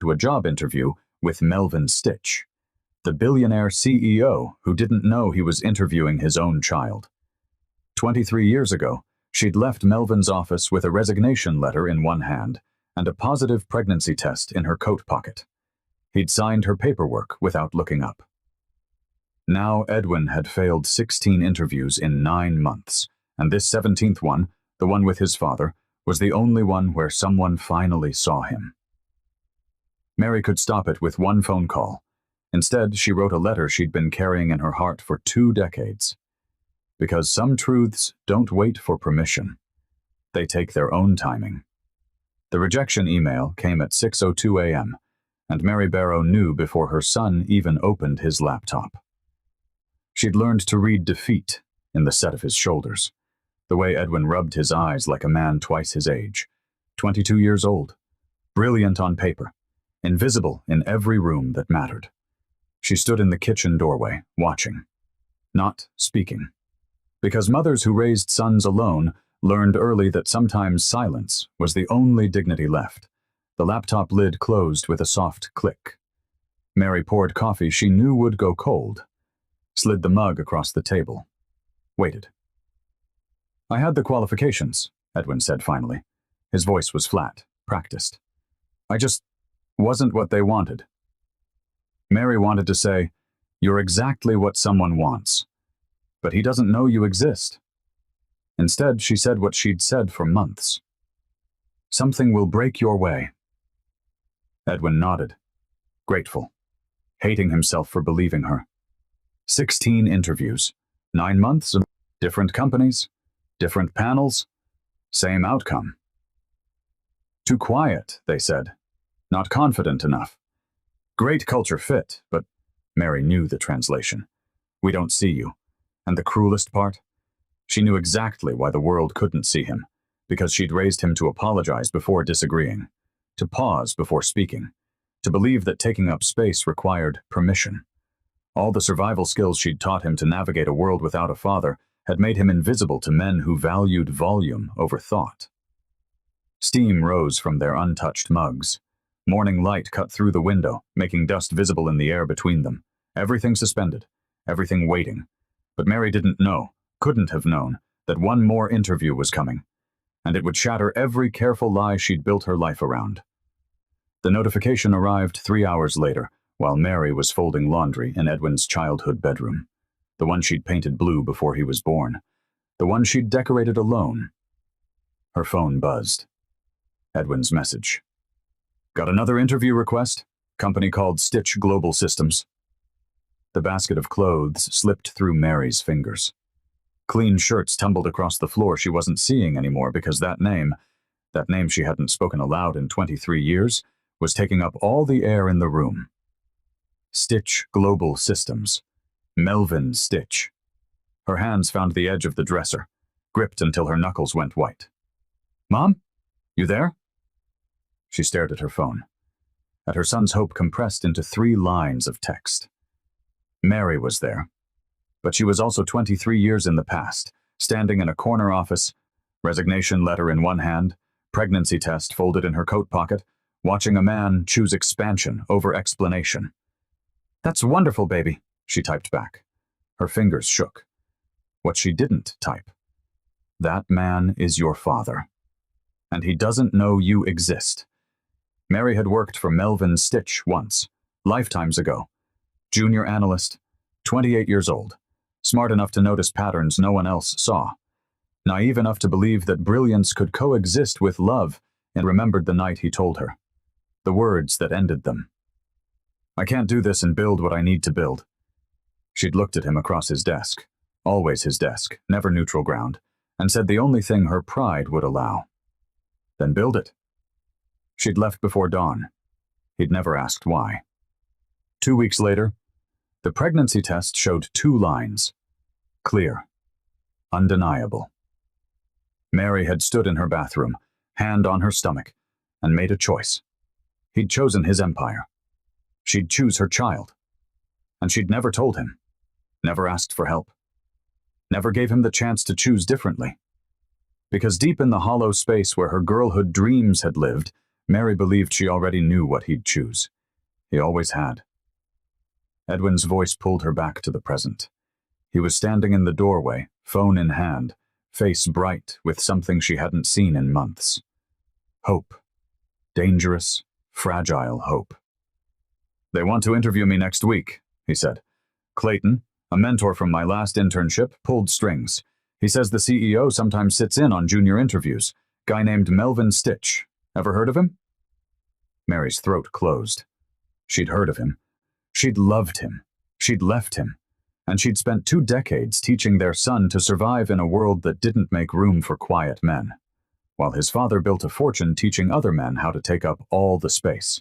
to a job interview with Melvin Stitch, the billionaire CEO who didn't know he was interviewing his own child. 23 years ago, she'd left Melvin's office with a resignation letter in one hand and a positive pregnancy test in her coat pocket. He'd signed her paperwork without looking up. Now Edwin had failed 16 interviews in 9 months, and this 17th one, the one with his father, was the only one where someone finally saw him. Mary could stop it with one phone call. Instead, she wrote a letter she'd been carrying in her heart for 2 decades. Because some truths don't wait for permission. They take their own timing. The rejection email came at 6:02 a.m., and Mary Barrow knew before her son even opened his laptop. She'd learned to read defeat in the set of his shoulders, the way Edwin rubbed his eyes like a man twice his age, 22 years old, brilliant on paper, invisible in every room that mattered. She stood in the kitchen doorway, watching, not speaking. Because mothers who raised sons alone learned early that sometimes silence was the only dignity left. The laptop lid closed with a soft click. Mary poured coffee she knew would go cold, slid the mug across the table, waited. "I had the qualifications," Edwin said finally. His voice was flat, practiced. "I just wasn't what they wanted." Mary wanted to say, "You're exactly what someone wants. But he doesn't know you exist." Instead, she said what she'd said for months. "Something will break your way." Edwin nodded, grateful, hating himself for believing her. 16 interviews, 9 months, different companies, different panels, same outcome. "Too quiet," they said. "Not confident enough. Great culture fit, but..." Mary knew the translation. "We don't see you." And the cruelest part? She knew exactly why the world couldn't see him, because she'd raised him to apologize before disagreeing, to pause before speaking, to believe that taking up space required permission. All the survival skills she'd taught him to navigate a world without a father had made him invisible to men who valued volume over thought. Steam rose from their untouched mugs. Morning light cut through the window, making dust visible in the air between them. Everything suspended, everything waiting. But Mary didn't know, couldn't have known, that one more interview was coming, and it would shatter every careful lie she'd built her life around. The notification arrived 3 hours later, while Mary was folding laundry in Edwin's childhood bedroom, the one she'd painted blue before he was born, the one she'd decorated alone. Her phone buzzed. Edwin's message. "Got another interview request? Company called Stitch Global Systems." The basket of clothes slipped through Mary's fingers. Clean shirts tumbled across the floor she wasn't seeing anymore because that name she hadn't spoken aloud in 23 years, was taking up all the air in the room. Stitch Global Systems. Melvin Stitch. Her hands found the edge of the dresser, gripped until her knuckles went white. "Mom? You there?" She stared at her phone. At her son's hope compressed into 3 lines of text. Mary was there, but she was also 23 years in the past, standing in a corner office, resignation letter in one hand, pregnancy test folded in her coat pocket, watching a man choose expansion over explanation. "That's wonderful, baby," she typed back. Her fingers shook. What she didn't type. "That man is your father, and he doesn't know you exist." Mary had worked for Melvin Stitch once, lifetimes ago. Junior analyst, 28 years old, smart enough to notice patterns no one else saw, naive enough to believe that brilliance could coexist with love, and remembered the night he told her, the words that ended them. "I can't do this and build what I need to build." She'd looked at him across his desk, always his desk, never neutral ground, and said the only thing her pride would allow. "Then build it." She'd left before dawn. He'd never asked why. 2 weeks later, the pregnancy test showed 2 lines. Clear. Undeniable. Mary had stood in her bathroom, hand on her stomach, and made a choice. He'd chosen his empire. She'd choose her child. And she'd never told him, never asked for help, never gave him the chance to choose differently. Because deep in the hollow space where her girlhood dreams had lived, Mary believed she already knew what he'd choose. He always had. Edwin's voice pulled her back to the present. He was standing in the doorway, phone in hand, face bright with something she hadn't seen in months. Hope. Dangerous, fragile hope. "They want to interview me next week," he said. "Clayton, a mentor from my last internship, pulled strings. He says the CEO sometimes sits in on junior interviews. Guy named Melvin Stitch. Ever heard of him?" Mary's throat closed. She'd heard of him. She'd loved him. She'd left him. And she'd spent 2 decades teaching their son to survive in a world that didn't make room for quiet men, while his father built a fortune teaching other men how to take up all the space.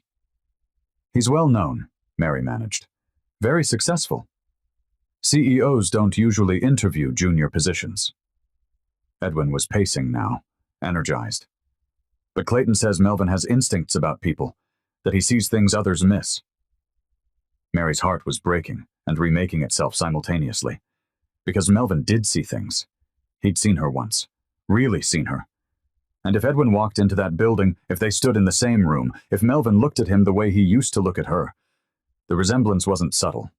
"He's well known," Mary managed. "Very successful. CEOs don't usually interview junior positions." Edwin was pacing now, energized. "But Clayton says Melvin has instincts about people, that he sees things others miss." Mary's heart was breaking and remaking itself simultaneously. Because Melvin did see things. He'd seen her once. Really seen her. And if Edwin walked into that building, if they stood in the same room, if Melvin looked at him the way he used to look at her, the resemblance wasn't subtle.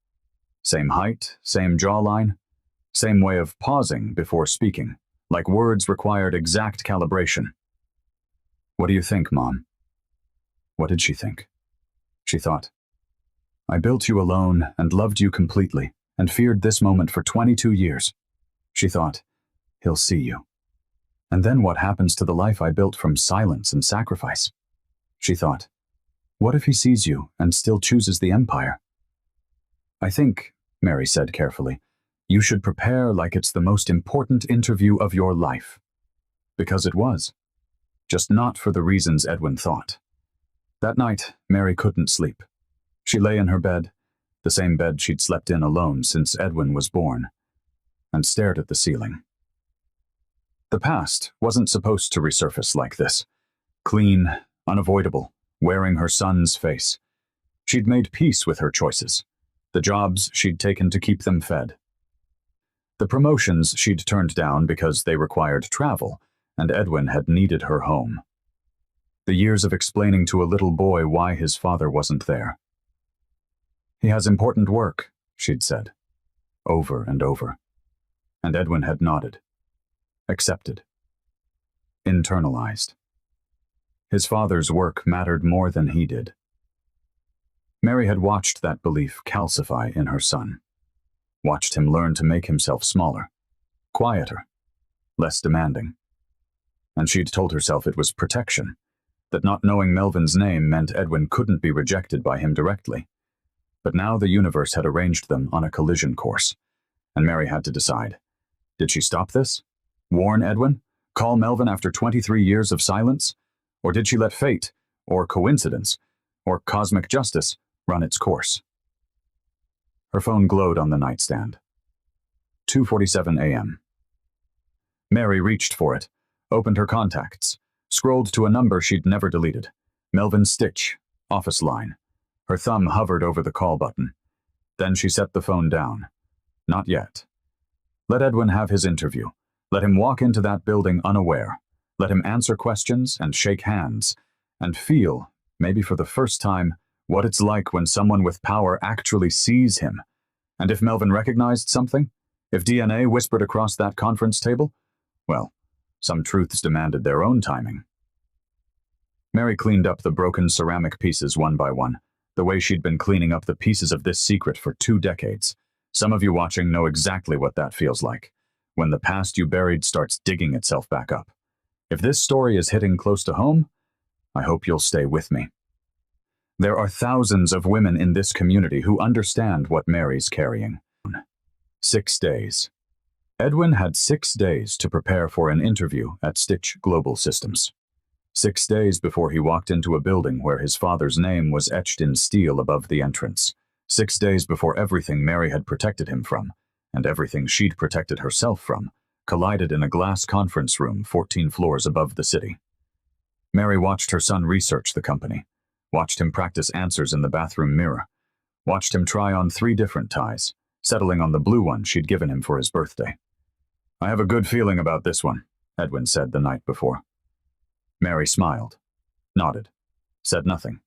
Same height, same jawline, same way of pausing before speaking, like words required exact calibration. "What do you think, Mom?" What did she think? She thought, "I built you alone and loved you completely and feared this moment for 22 years. She thought, "He'll see you. And then what happens to the life I built from silence and sacrifice?" She thought, "What if he sees you and still chooses the empire?" "I think," Mary said carefully, "you should prepare like it's the most important interview of your life." Because it was. Just not for the reasons Edwin thought. That night, Mary couldn't sleep. She lay in her bed, the same bed she'd slept in alone since Edwin was born, and stared at the ceiling. The past wasn't supposed to resurface like this. Clean, unavoidable, wearing her son's face. She'd made peace with her choices, the jobs she'd taken to keep them fed. The promotions she'd turned down because they required travel, and Edwin had needed her home. The years of explaining to a little boy why his father wasn't there. "He has important work," she'd said, over and over. And Edwin had nodded. Accepted. Internalized. His father's work mattered more than he did. Mary had watched that belief calcify in her son. Watched him learn to make himself smaller, quieter, less demanding. And she'd told herself it was protection, that not knowing Melvin's name meant Edwin couldn't be rejected by him directly. But now the universe had arranged them on a collision course, and Mary had to decide. Did she stop this? Warn Edwin? Call Melvin after 23 years of silence? Or did she let fate, or coincidence, or cosmic justice run its course? Her phone glowed on the nightstand. 2:47 a.m. Mary reached for it, opened her contacts, scrolled to a number she'd never deleted. Melvin Stitch, office line. Her thumb hovered over the call button. Then she set the phone down. Not yet. Let Edwin have his interview. Let him walk into that building unaware. Let him answer questions and shake hands, and feel, maybe for the first time, what it's like when someone with power actually sees him. And if Melvin recognized something, if DNA whispered across that conference table, well, some truths demanded their own timing. Mary cleaned up the broken ceramic pieces one by one, the way she'd been cleaning up the pieces of this secret for 2 decades. Some of you watching know exactly what that feels like, when the past you buried starts digging itself back up. If this story is hitting close to home, I hope you'll stay with me. There are thousands of women in this community who understand what Mary's carrying. 6 days. Edwin had 6 days to prepare for an interview at Stitch Global Systems. 6 days before he walked into a building where his father's name was etched in steel above the entrance. 6 days before everything Mary had protected him from, and everything she'd protected herself from, collided in a glass conference room 14 floors above the city. Mary watched her son research the company, watched him practice answers in the bathroom mirror, watched him try on 3 different ties, settling on the blue one she'd given him for his birthday. "I have a good feeling about this one," Edwin said the night before. Mary smiled, nodded. said nothing.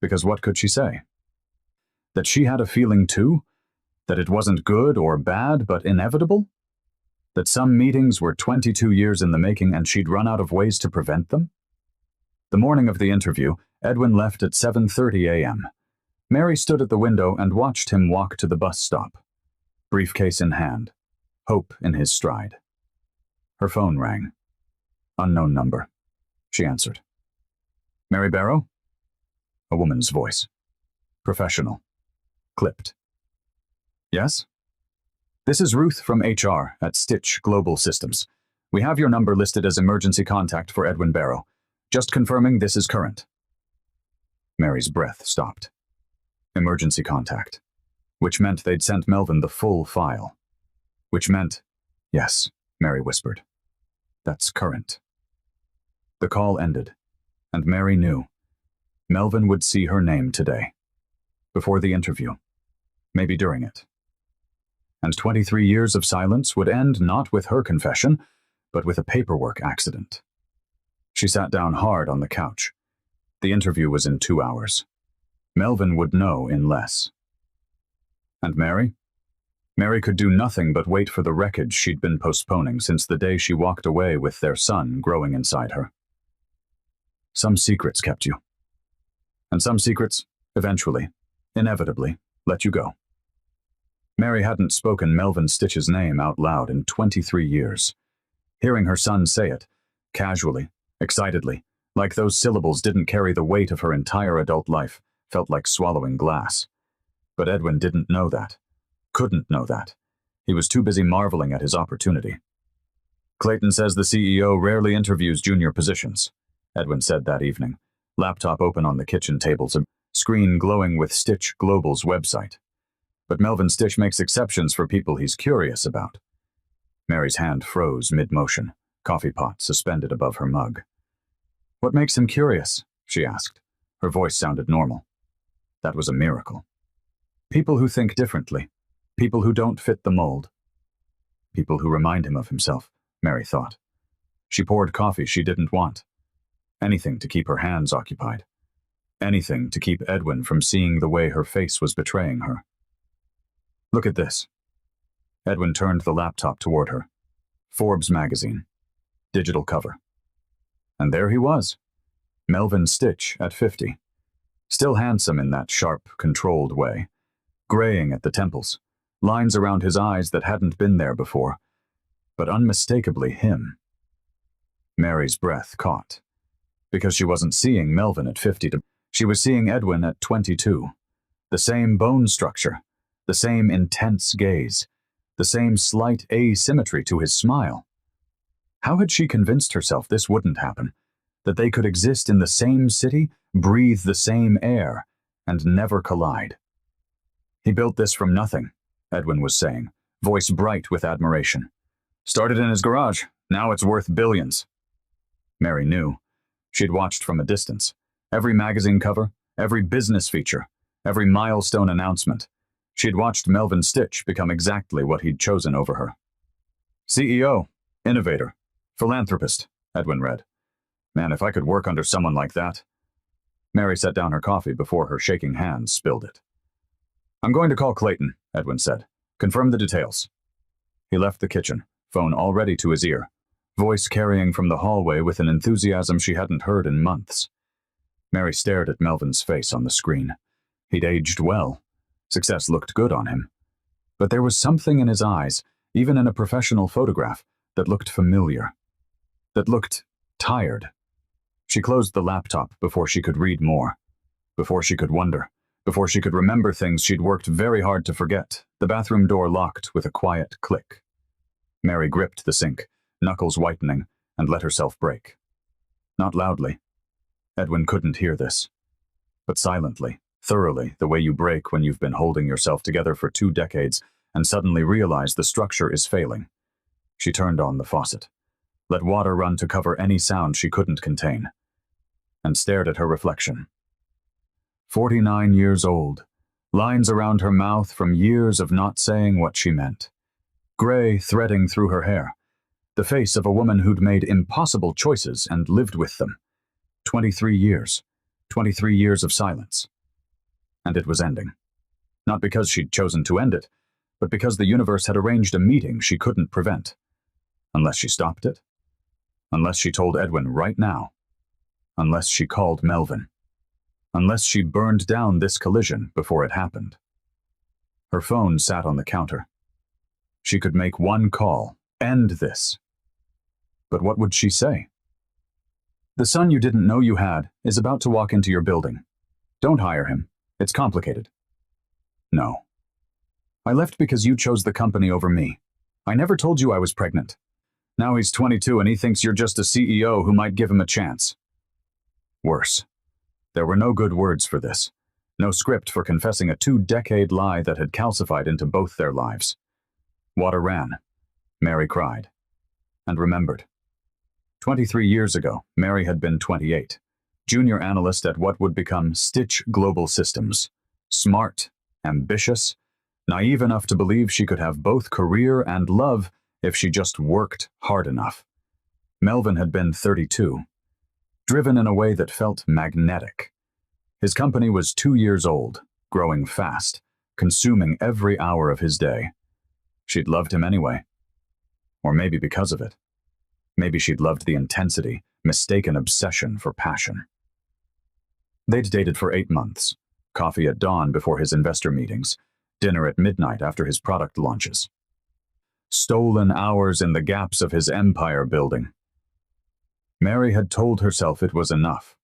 Because what could she say? That she had a feeling too? That it wasn't good or bad, but inevitable? That some meetings were 22 years in the making and she'd run out of ways to prevent them? The morning of the interview, Edwin left at 7:30 a.m. Mary stood at the window and watched him walk to the bus stop, briefcase in hand, hope in his stride. Her phone rang. Unknown number. She answered. Mary Barrow? A woman's voice. Professional. Clipped. Yes? This is Ruth from HR at Stitch Global Systems. We have your number listed as emergency contact for Edwin Barrow. Just confirming this is current. Mary's breath stopped. Emergency contact. Which meant they'd sent Melvin the full file. Which meant, yes, Mary whispered. That's current. The call ended, and Mary knew. Melvin would see her name today. Before the interview. Maybe during it. And 23 years of silence would end not with her confession, but with a paperwork accident. She sat down hard on the couch. The interview was in 2 hours. Melvin would know in less. And Mary? Mary could do nothing but wait for the wreckage she'd been postponing since the day she walked away with their son growing inside her. Some secrets kept you. And some secrets, eventually, inevitably, let you go. Mary hadn't spoken Melvin Stitch's name out loud in 23 years. Hearing her son say it, casually, excitedly, like those syllables didn't carry the weight of her entire adult life, felt like swallowing glass. But Edwin didn't know that. Couldn't know that. He was too busy marveling at his opportunity. Clayton says the CEO rarely interviews junior positions, Edwin said that evening, laptop open on the kitchen table, screen glowing with Stitch Global's website. But Melvin Stitch makes exceptions for people he's curious about. Mary's hand froze mid-motion, coffee pot suspended above her mug. What makes him curious? She asked. Her voice sounded normal. That was a miracle. People who think differently. People who don't fit the mold. People who remind him of himself, Mary thought. She poured coffee she didn't want. Anything to keep her hands occupied. Anything to keep Edwin from seeing the way her face was betraying her. Look at this. Edwin turned the laptop toward her. Forbes magazine. Digital cover. And there he was. Melvin Stitch at 50. Still handsome in that sharp, controlled way. Graying at the temples. Lines around his eyes that hadn't been there before. But unmistakably him. Mary's breath caught. Because she wasn't seeing Melvin at 50. She was seeing Edwin at 22. The same bone structure. The same intense gaze, the same slight asymmetry to his smile. How had she convinced herself this wouldn't happen? That they could exist in the same city, breathe the same air, and never collide? He built this from nothing, Edwin was saying, voice bright with admiration. Started in his garage, now it's worth billions. Mary knew. She'd watched from a distance. Every magazine cover, every business feature, every milestone announcement. She'd watched Melvin Stitch become exactly what he'd chosen over her. CEO, innovator, philanthropist, Edwin read. Man, if I could work under someone like that. Mary set down her coffee before her shaking hands spilled it. I'm going to call Clayton, Edwin said. Confirm the details. He left the kitchen, phone already to his ear, voice carrying from the hallway with an enthusiasm she hadn't heard in months. Mary stared at Melvin's face on the screen. He'd aged well. Success looked good on him. But there was something in his eyes, even in a professional photograph, that looked familiar. That looked tired. She closed the laptop before she could read more. Before she could wonder. Before she could remember things she'd worked very hard to forget. The bathroom door locked with a quiet click. Mary gripped the sink, knuckles whitening, and let herself break. Not loudly. Edwin couldn't hear this. But silently. Thoroughly, the way you break when you've been holding yourself together for 2 decades and suddenly realize the structure is failing. She turned on the faucet, let water run to cover any sound she couldn't contain, and stared at her reflection. 49 years old, lines around her mouth from years of not saying what she meant. Gray threading through her hair, the face of a woman who'd made impossible choices and lived with them. 23 years. 23 years of silence. And it was ending. Not because she'd chosen to end it, but because the universe had arranged a meeting she couldn't prevent. Unless she stopped it. Unless she told Edwin right now. Unless she called Melvin. Unless she burned down this collision before it happened. Her phone sat on the counter. She could make one call, end this. But what would she say? The son you didn't know you had is about to walk into your building. Don't hire him. It's complicated. No. I left because you chose the company over me. I never told you I was pregnant. Now he's 22 and he thinks you're just a CEO who might give him a chance. Worse. There were no good words for this. No script for confessing a 2-decade lie that had calcified into both their lives. Water ran. Mary cried. And remembered. 23 years ago, Mary had been 28. Junior analyst at what would become Stitch Global Systems. Smart, ambitious, naive enough to believe she could have both career and love if she just worked hard enough. Melvin had been 32. Driven in a way that felt magnetic. His company was 2 years old, growing fast, consuming every hour of his day. She'd loved him anyway. Or maybe because of it. Maybe she'd loved the intensity, mistaken obsession for passion. They'd dated for 8 months. Coffee at dawn before his investor meetings. Dinner at midnight after his product launches. Stolen hours in the gaps of his empire building. Mary had told herself it was enough.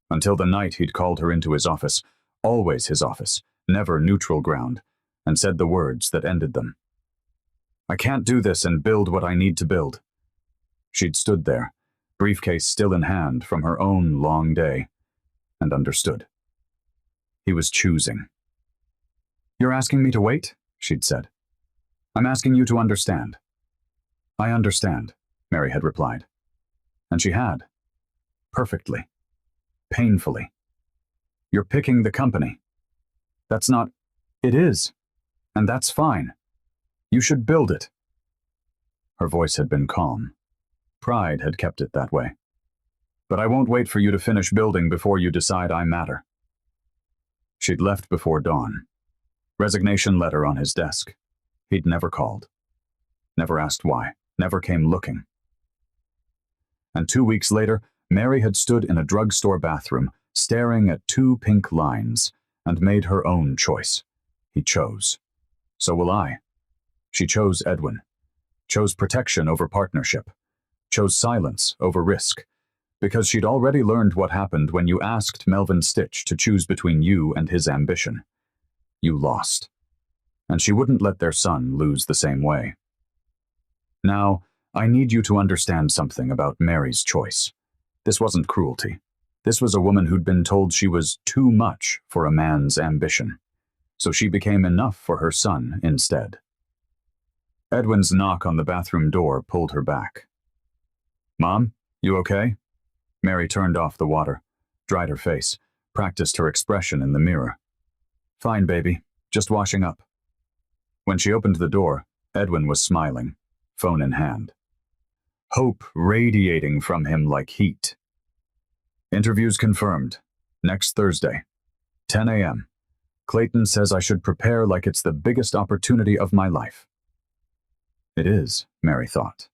Until the night he'd called her into his office, always his office, never neutral ground, and said the words that ended them. I can't do this and build what I need to build. She'd stood there, briefcase still in hand from her own long day, and understood. He was choosing. You're asking me to wait? She'd said. I'm asking you to understand. I understand, Mary had replied. And she had. Perfectly. Painfully. You're picking the company. That's not... It is. And that's fine. You should build it. Her voice had been calm. Pride had kept it that way. But I won't wait for you to finish building before you decide I matter. She'd left before dawn. Resignation letter on his desk. He'd never called. Never asked why. Never came looking. And 2 weeks later, Mary had stood in a drugstore bathroom, staring at 2 pink lines, and made her own choice. He chose. So will I. She chose Edwin. Chose protection over partnership. Chose silence over risk. Because she'd already learned what happened when you asked Melvin Stitch to choose between you and his ambition. You lost. And she wouldn't let their son lose the same way. Now, I need you to understand something about Mary's choice. This wasn't cruelty. This was a woman who'd been told she was too much for a man's ambition. So she became enough for her son instead. Edwin's knock on the bathroom door pulled her back. Mom, you okay? Mary turned off the water, dried her face, practiced her expression in the mirror. Fine, baby. Just washing up. When she opened the door, Edwin was smiling, phone in hand. Hope radiating from him like heat. Interviews confirmed. Next Thursday. 10 a.m. Clayton says I should prepare like it's the biggest opportunity of my life. It is, Mary thought.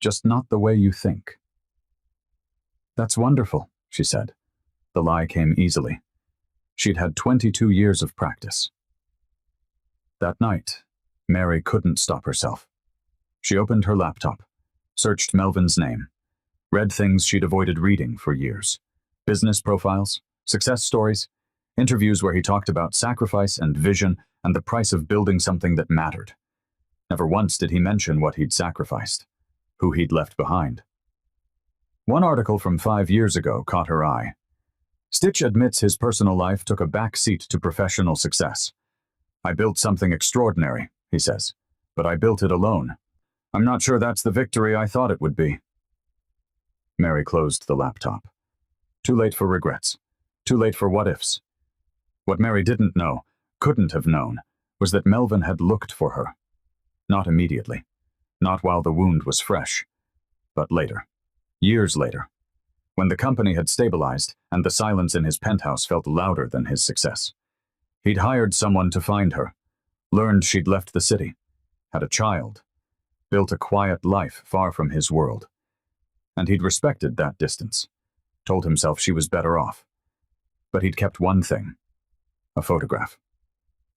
Just not the way you think. That's wonderful, she said. The lie came easily. She'd had 22 years of practice. That night, Mary couldn't stop herself. She opened her laptop, searched Melvin's name, read things she'd avoided reading for years. Business profiles, success stories, interviews where he talked about sacrifice and vision and the price of building something that mattered. Never once did he mention what he'd sacrificed, who he'd left behind. One article from 5 years ago caught her eye. Stitch admits his personal life took a back seat to professional success. I built something extraordinary, he says, but I built it alone. I'm not sure that's the victory I thought it would be. Mary closed the laptop. Too late for regrets. Too late for what-ifs. What Mary didn't know, couldn't have known, was that Melvin had looked for her. Not immediately. Not while the wound was fresh. But later. Years later. when the company had stabilized and the silence in his penthouse felt louder than his success. He'd hired someone to find her, learned she'd left the city, had a child, built a quiet life far from his world. And he'd respected that distance, told himself she was better off. But he'd kept one thing, a photograph.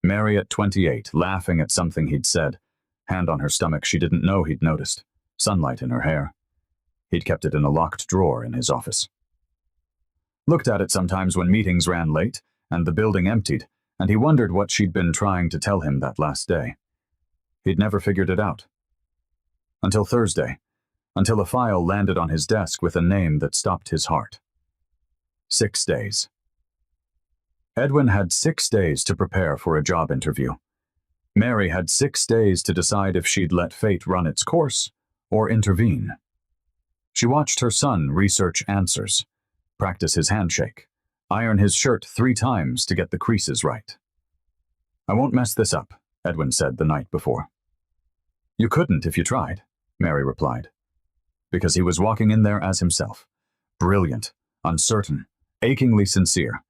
Mary at 28, laughing at something he'd said, hand on her stomach she didn't know he'd noticed, sunlight in her hair. He'd kept it in a locked drawer in his office. Looked at it sometimes when meetings ran late and the building emptied, and he wondered what she'd been trying to tell him that last day. He'd never figured it out. Until Thursday, until a file landed on his desk with a name that stopped his heart. 6 days. Edwin had 6 days to prepare for a job interview. Mary had 6 days to decide if she'd let fate run its course or intervene. She watched her son research answers, practice his handshake, iron his shirt 3 times to get the creases right. "I won't mess this up," Edwin said the night before. "You couldn't if you tried," Mary replied, because he was walking in there as himself, brilliant, uncertain, achingly sincere.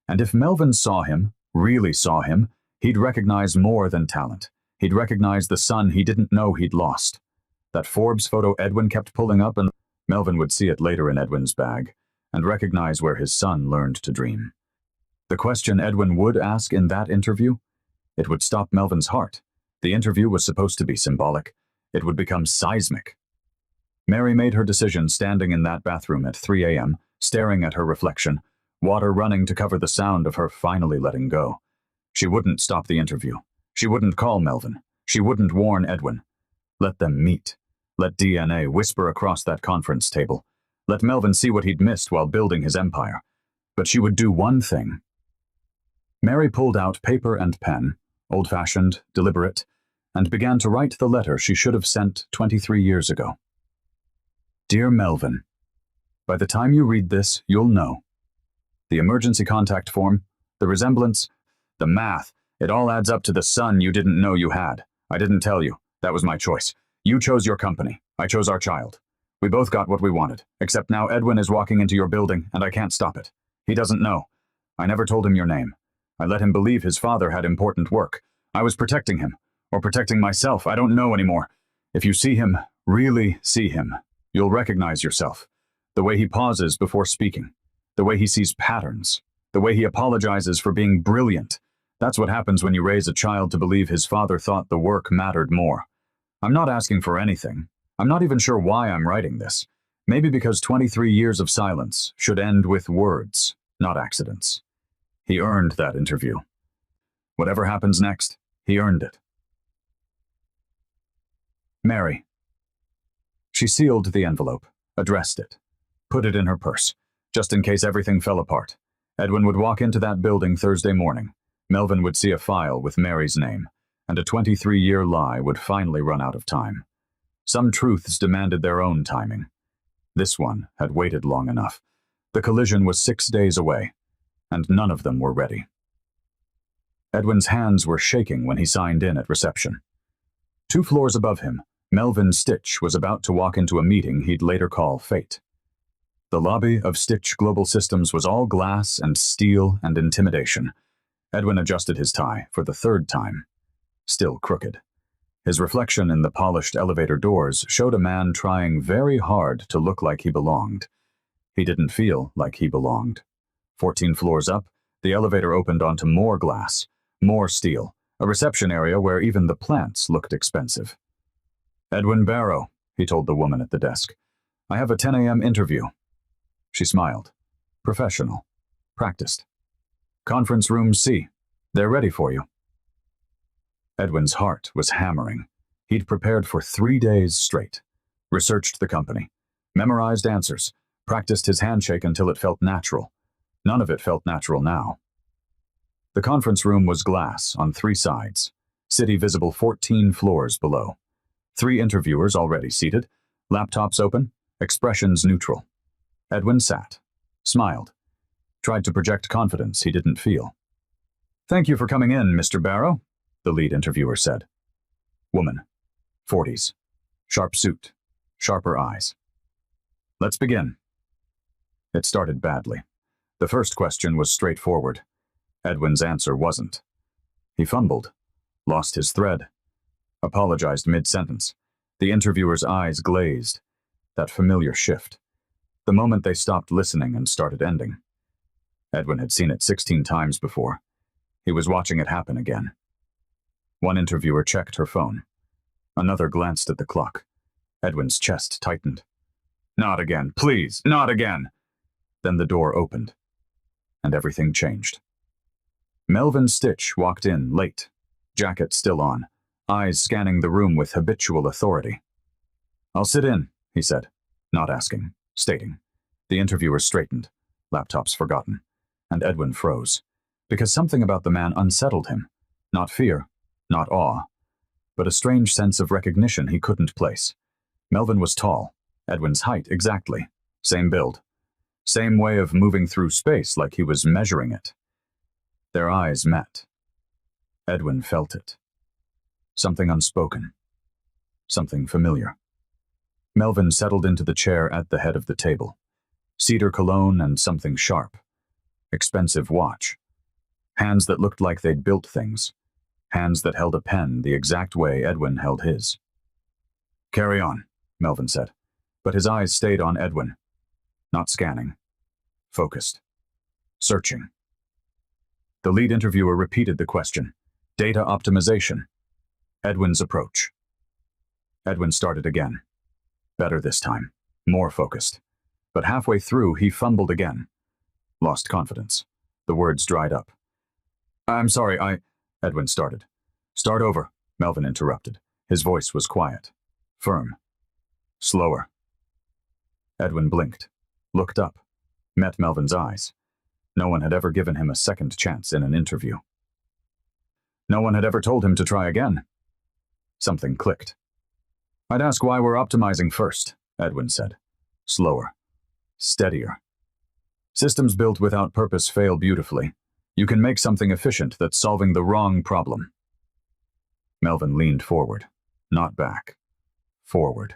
And if Melvin saw him, really saw him, he'd recognize more than talent. He'd recognize the son he didn't know he'd lost. That Forbes photo Edwin kept pulling up, and Melvin would see it later in Edwin's bag and recognize where his son learned to dream. The question Edwin would ask in that interview, it would stop Melvin's heart. The interview was supposed to be symbolic. It would become seismic. Mary made her decision standing in that bathroom at 3 a.m., staring at her reflection, water running to cover the sound of her finally letting go. She wouldn't stop the interview. She wouldn't call Melvin. She wouldn't warn Edwin. Let them meet. Let DNA whisper across that conference table. Let Melvin see what he'd missed while building his empire. But she would do one thing. Mary pulled out paper and pen, old-fashioned, deliberate, and began to write the letter she should have sent 23 years ago. "Dear Melvin, by the time you read this, you'll know. The emergency contact form, the resemblance, the math, it all adds up to the son you didn't know you had. I didn't tell you. That was my choice. You chose your company. I chose our child. We both got what we wanted, except now Edwin is walking into your building and I can't stop it. He doesn't know. I never told him your name. I let him believe his father had important work. I was protecting him, or protecting myself. I don't know anymore. If you see him, really see him, you'll recognize yourself. The way he pauses before speaking. The way he sees patterns. The way he apologizes for being brilliant. That's what happens when you raise a child to believe his father thought the work mattered more. I'm not asking for anything. I'm not even sure why I'm writing this. Maybe because 23 years of silence should end with words, not accidents. He earned that interview. Whatever happens next, he earned it. Mary. She sealed the envelope, addressed it, put it in her purse, just in case everything fell apart. Edwin would walk into that building Thursday morning. Melvin would see a file with Mary's name, and a 23-year lie would finally run out of time. Some truths demanded their own timing. This one had waited long enough. The collision was 6 days away, and none of them were ready. Edwin's hands were shaking when he signed in at reception. 2 floors above him, Melvin Stitch was about to walk into a meeting he'd later call fate. The lobby of Stitch Global Systems was all glass and steel and intimidation. Edwin adjusted his tie for the 3rd time. Still crooked. His reflection in the polished elevator doors showed a man trying very hard to look like he belonged. He didn't feel like he belonged. 14 floors up, the elevator opened onto more glass, more steel, a reception area where even the plants looked expensive. "Edwin Barrow," he told the woman at the desk. "I have a 10 a.m. interview." She smiled. Professional. Practiced. "Conference room C. They're ready for you." Edwin's heart was hammering. He'd prepared for 3 days straight. Researched the company. Memorized answers. Practiced his handshake until it felt natural. None of it felt natural now. The conference room was glass on 3 sides. City visible 14 floors below. 3 interviewers already seated. Laptops open. Expressions neutral. Edwin sat. Smiled. Tried to project confidence he didn't feel. "Thank you for coming in, Mr. Barrow," the lead interviewer said. Woman. 40s. Sharp suit. Sharper eyes. "Let's begin." It started badly. The first question was straightforward. Edwin's answer wasn't. He fumbled, lost his thread, apologized mid-sentence. The interviewer's eyes glazed. That familiar shift. The moment they stopped listening and started ending. Edwin had seen it 16 times before. He was watching it happen again. One interviewer checked her phone. Another glanced at the clock. Edwin's chest tightened. Not again, please, not again. Then the door opened, and everything changed. Melvin Stitch walked in late, jacket still on, eyes scanning the room with habitual authority. I'll sit in, he said, not asking, stating. The interviewer straightened, laptops forgotten, and Edwin froze, because something about the man unsettled him. Not fear, not awe, but a strange sense of recognition he couldn't place. Melvin was tall, Edwin's height exactly, same build, same way of moving through space like he was measuring it. Their eyes met. Edwin felt it. Something unspoken. Something familiar. Melvin settled into the chair at the head of the table. Cedar cologne and something sharp. Expensive watch. Hands that looked like they'd built things. Hands that held a pen the exact way Edwin held his. Carry on, Melvin said, but his eyes stayed on Edwin. Not scanning. Focused. Searching. The lead interviewer repeated the question. Data optimization. Edwin's approach. Edwin started again. Better this time. More focused. But halfway through, he fumbled again. Lost confidence. The words dried up. I'm sorry, Edwin started. Start over, Melvin interrupted. His voice was quiet. Firm. Slower. Edwin blinked. Looked up. Met Melvin's eyes. No one had ever given him a second chance in an interview. No one had ever told him to try again. Something clicked. I'd ask why we're optimizing first, Edwin said. Slower. Steadier. Systems built without purpose fail beautifully. You can make something efficient that's solving the wrong problem. Melvin leaned forward, not back. Forward.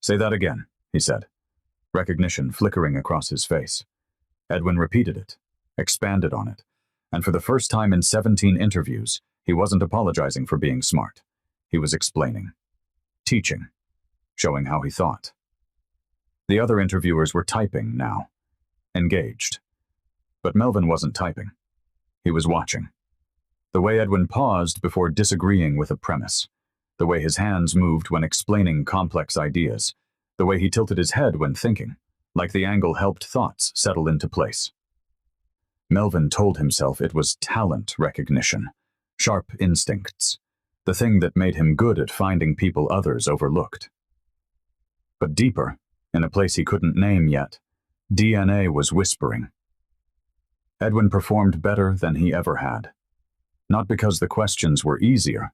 Say that again, he said, recognition flickering across his face. Edwin repeated it, expanded on it, and for the first time in 17 interviews, he wasn't apologizing for being smart. He was explaining, teaching, showing how he thought. The other interviewers were typing now, engaged. But Melvin wasn't typing. He was watching. The way Edwin paused before disagreeing with a premise, the way his hands moved when explaining complex ideas, the way he tilted his head when thinking, like the angle helped thoughts settle into place. Melvin told himself it was talent recognition, sharp instincts, the thing that made him good at finding people others overlooked. But deeper, in a place he couldn't name yet, DNA was whispering. Edwin performed better than he ever had, not because the questions were easier,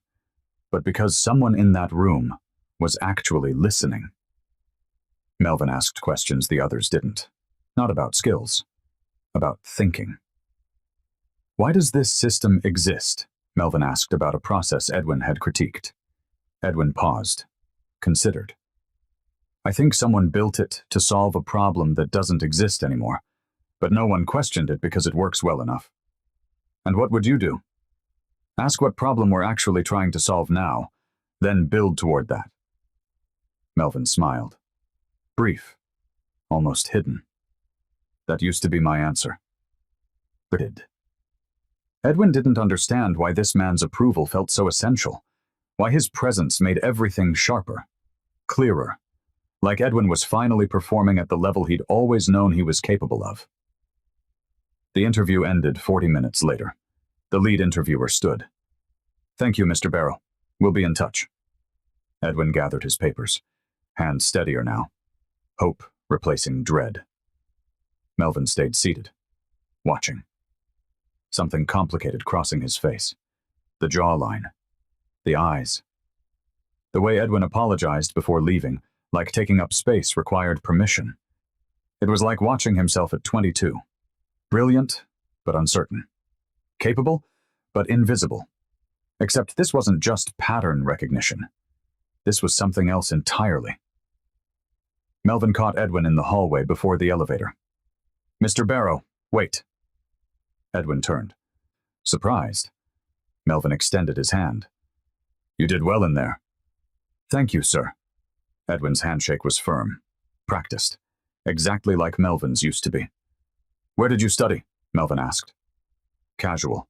but because someone in that room was actually listening. Melvin asked questions the others didn't, not about skills, about thinking. Why does this system exist? Melvin asked about a process Edwin had critiqued. Edwin paused, considered. I think someone built it to solve a problem that doesn't exist anymore, but no one questioned it because it works well enough. And what would you do? Ask what problem we're actually trying to solve now, then build toward that. Melvin smiled. Brief, almost hidden. That used to be my answer. Edwin didn't understand why this man's approval felt so essential, why his presence made everything sharper, clearer, like Edwin was finally performing at the level he'd always known he was capable of. The interview ended 40 minutes later. The lead interviewer stood. Thank you, Mr. Barrow. We'll be in touch. Edwin gathered his papers, hands steadier now. Hope replacing dread. Melvin stayed seated, watching. Something complicated crossing his face. The jawline. The eyes. The way Edwin apologized before leaving, like taking up space, required permission. It was like watching himself at 22. Brilliant, but uncertain. Capable, but invisible. Except this wasn't just pattern recognition. This was something else entirely. Melvin caught Edwin in the hallway before the elevator. Mr. Barrow, wait. Edwin turned. Surprised, Melvin extended his hand. You did well in there. Thank you, sir. Edwin's handshake was firm, practiced, exactly like Melvin's used to be. Where did you study? Melvin asked. Casual,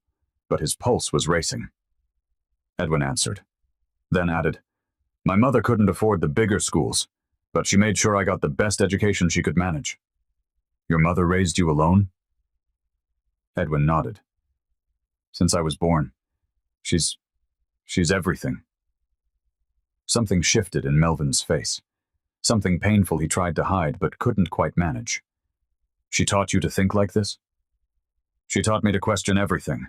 but his pulse was racing. Edwin answered, then added, My mother couldn't afford the bigger schools, but she made sure I got the best education she could manage. Your mother raised you alone? Edwin nodded. Since I was born. She's everything. Something shifted in Melvin's face. Something painful he tried to hide but couldn't quite manage. She taught you to think like this? She taught me to question everything,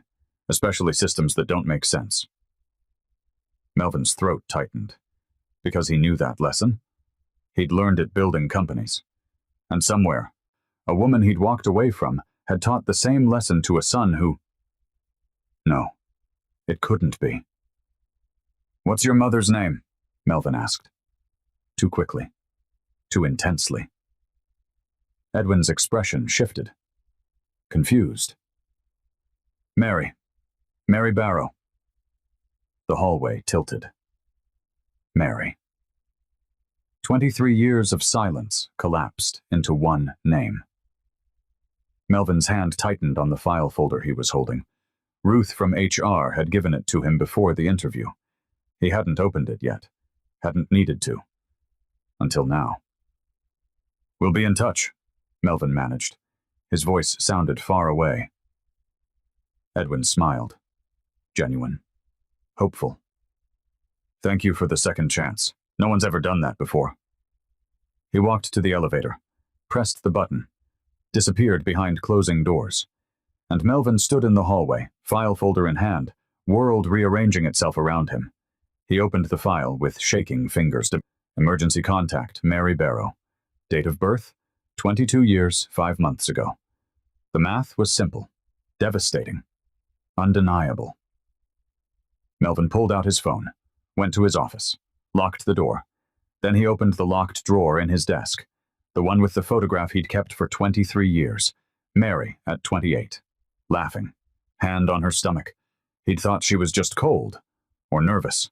especially systems that don't make sense. Melvin's throat tightened. Because he knew that lesson. He'd learned it building companies. And somewhere, a woman he'd walked away from had taught the same lesson to a son who... No, it couldn't be. What's your mother's name? Melvin asked. Too quickly. Too intensely. Edwin's expression shifted. Confused. Mary Barrow. The hallway tilted. Mary. 23 years of silence collapsed into one name. Melvin's hand tightened on the file folder he was holding. Ruth from HR had given it to him before the interview. He hadn't opened it yet. Hadn't needed to. Until now. We'll be in touch, Melvin managed. His voice sounded far away. Edwin smiled. Genuine. Hopeful. Thank you for the second chance. No one's ever done that before. He walked to the elevator, pressed the button, disappeared behind closing doors, and Melvin stood in the hallway, file folder in hand, world rearranging itself around him. He opened the file with shaking fingers. Emergency contact, Mary Barrow. Date of birth, 22 years, 5 months ago. The math was simple, devastating, undeniable. Melvin pulled out his phone, went to his office, locked the door. Then he opened the locked drawer in his desk, the one with the photograph he'd kept for 23 years, Mary at 28, laughing, hand on her stomach. He'd thought she was just cold, or nervous,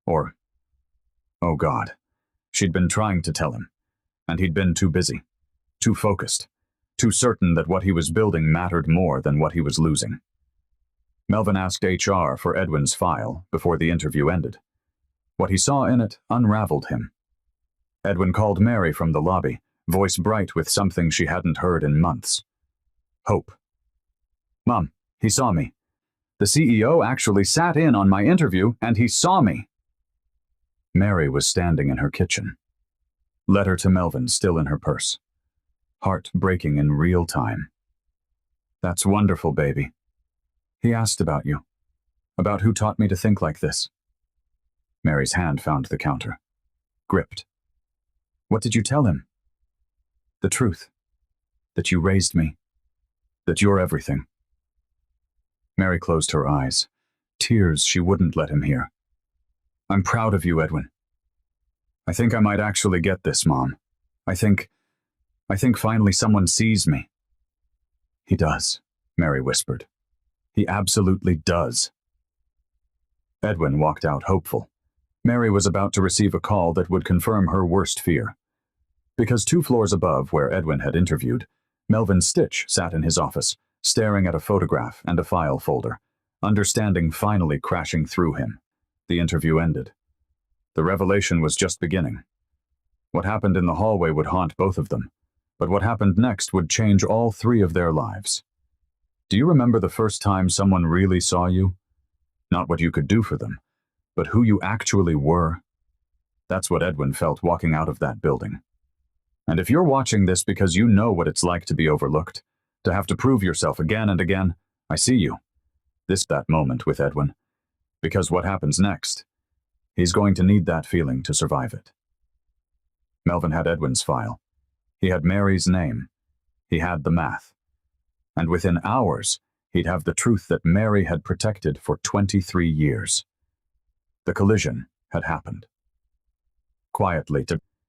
or... Oh God, she'd been trying to tell him, and he'd been too busy, too focused, too certain that what he was building mattered more than what he was losing. Melvin asked HR for Edwin's file before the interview ended. What he saw in it unraveled him. Edwin called Mary from the lobby, voice bright with something she hadn't heard in months. Hope. Mom, he saw me. The CEO actually sat in on my interview, and he saw me. Mary was standing in her kitchen. Letter to Melvin still in her purse. Heart breaking in real time. That's wonderful, baby. He asked about you. About who taught me to think like this. Mary's hand found the counter. Gripped. What did you tell him? The truth. That you raised me. That you're everything. Mary closed her eyes. Tears she wouldn't let him hear. I'm proud of you, Edwin. I think I might actually get this, Mom. I think finally someone sees me. He does, Mary whispered. He absolutely does. Edwin walked out hopeful. Mary was about to receive a call that would confirm her worst fear. Because 2 floors above where Edwin had interviewed, Melvin Stitch sat in his office, staring at a photograph and a file folder, understanding finally crashing through him. The interview ended. The revelation was just beginning. What happened in the hallway would haunt both of them, but what happened next would change all 3 of their lives. Do you remember the first time someone really saw you? Not what you could do for them, but who you actually were? That's what Edwin felt walking out of that building. And if you're watching this because you know what it's like to be overlooked, to have to prove yourself again and again, I see you. That moment with Edwin. Because what happens next? He's going to need that feeling to survive it. Melvin had Edwin's file. He had Mary's name. He had the math. And within hours, he'd have the truth that Mary had protected for 23 years. The collision had happened. Quietly,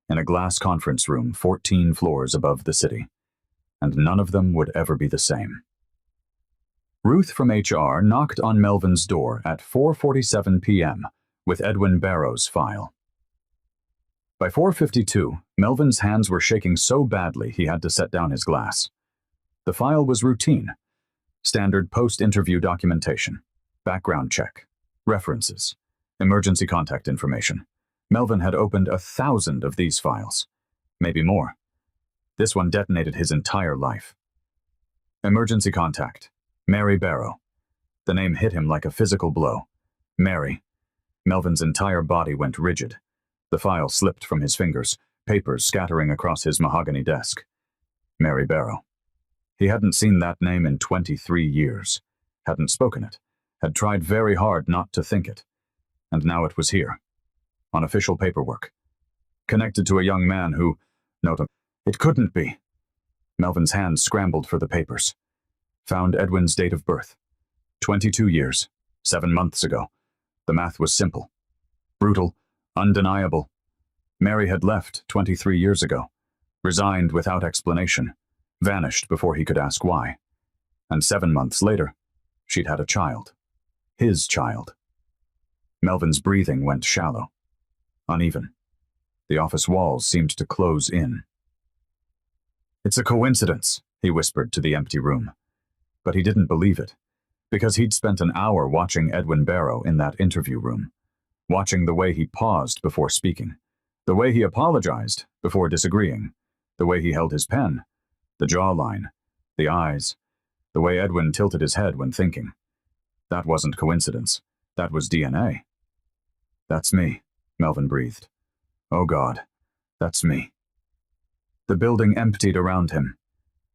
in a glass conference room 14 floors above the city. and none of them would ever be the same. Ruth from HR knocked on Melvin's door at 4:47 p.m. with Edwin Barrow's file. By 4:52, Melvin's hands were shaking so badly he had to set down his glass. The file was routine. Standard post-interview documentation, background check, references, emergency contact information. Melvin had opened 1,000 of these files, maybe more. This one detonated his entire life. Emergency contact, Mary Barrow. The name hit him like a physical blow. Mary. Melvin's entire body went rigid. The file slipped from his fingers, papers scattering across his mahogany desk. Mary Barrow. He hadn't seen that name in 23 years, hadn't spoken it, had tried very hard not to think it. And now it was here, on official paperwork, connected to a young man who, it couldn't be. Melvin's hands scrambled for the papers. Found Edwin's date of birth. 22 years, 7 months ago. The math was simple, brutal, undeniable. Mary had left 23 years ago, resigned without explanation, vanished before he could ask why. And 7 months later, she'd had a child. His child. Melvin's breathing went shallow, uneven. The office walls seemed to close in. "It's a coincidence," he whispered to the empty room. But he didn't believe it, because he'd spent an hour watching Edwin Barrow in that interview room, watching the way he paused before speaking, the way he apologized before disagreeing, the way he held his pen, the jawline, the eyes, the way Edwin tilted his head when thinking. That wasn't coincidence. That was DNA. "That's me," Melvin breathed. "Oh God, that's me." The building emptied around him.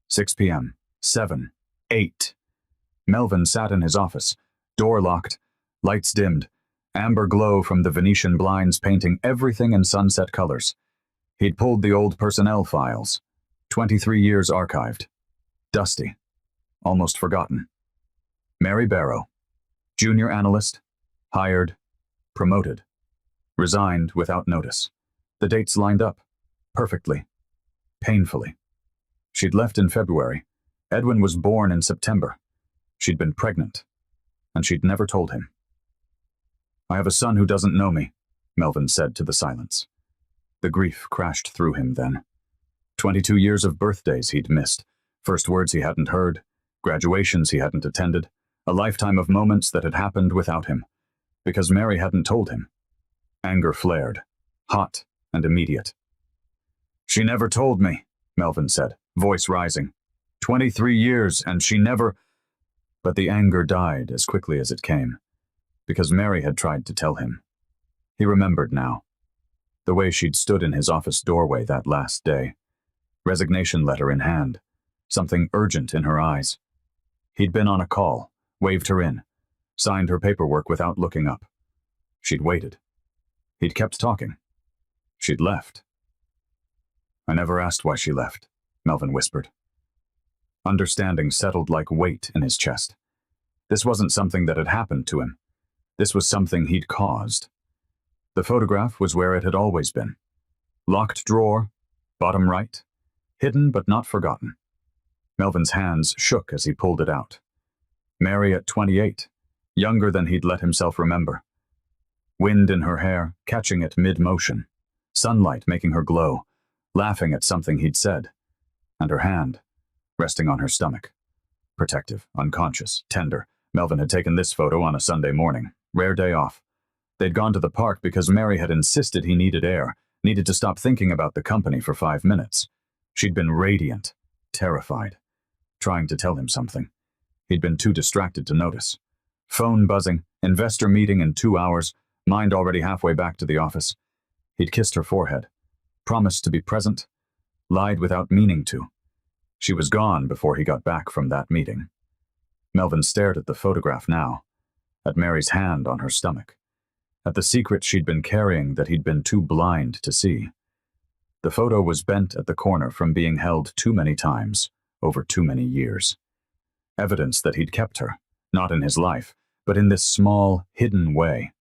6 p.m., 7, 8. Melvin sat in his office, door locked, lights dimmed, amber glow from the Venetian blinds painting everything in sunset colors. He'd pulled the old personnel files, 23 years archived, dusty, almost forgotten. Mary Barrow, junior analyst, hired, promoted, resigned without notice. The dates lined up, perfectly, painfully. She'd left in February. Edwin was born in September. She'd been pregnant, and she'd never told him. "I have a son who doesn't know me," Melvin said to the silence. The grief crashed through him then. 22 years of birthdays he'd missed, first words he hadn't heard, graduations he hadn't attended, a lifetime of moments that had happened without him, because Mary hadn't told him. Anger flared, hot and immediate. "She never told me," Melvin said, voice rising. 23 years, and she never... But the anger died as quickly as it came, because Mary had tried to tell him. He remembered now. The way she'd stood in his office doorway that last day, resignation letter in hand, something urgent in her eyes. He'd been on a call, waved her in, signed her paperwork without looking up. She'd waited. He'd kept talking. She'd left. "I never asked why she left," Melvin whispered. Understanding settled like weight in his chest. This wasn't something that had happened to him. This was something he'd caused. The photograph was where it had always been. Locked drawer, bottom right, hidden but not forgotten. Melvin's hands shook as he pulled it out. Mary at 28, younger than he'd let himself remember. Wind in her hair, catching it mid-motion. Sunlight making her glow, laughing at something he'd said. And her hand, resting on her stomach. Protective, unconscious, tender. Melvin had taken this photo on a Sunday morning, rare day off. They'd gone to the park because Mary had insisted he needed air, needed to stop thinking about the company for 5 minutes. She'd been radiant, terrified, trying to tell him something. He'd been too distracted to notice. Phone buzzing, investor meeting in 2 hours, mind already halfway back to the office. He'd kissed her forehead, promised to be present, lied without meaning to. She was gone before he got back from that meeting. Melvin stared at the photograph now, at Mary's hand on her stomach, at the secret she'd been carrying that he'd been too blind to see. The photo was bent at the corner from being held too many times, over too many years. Evidence that he'd kept her, not in his life, but in this small, hidden way.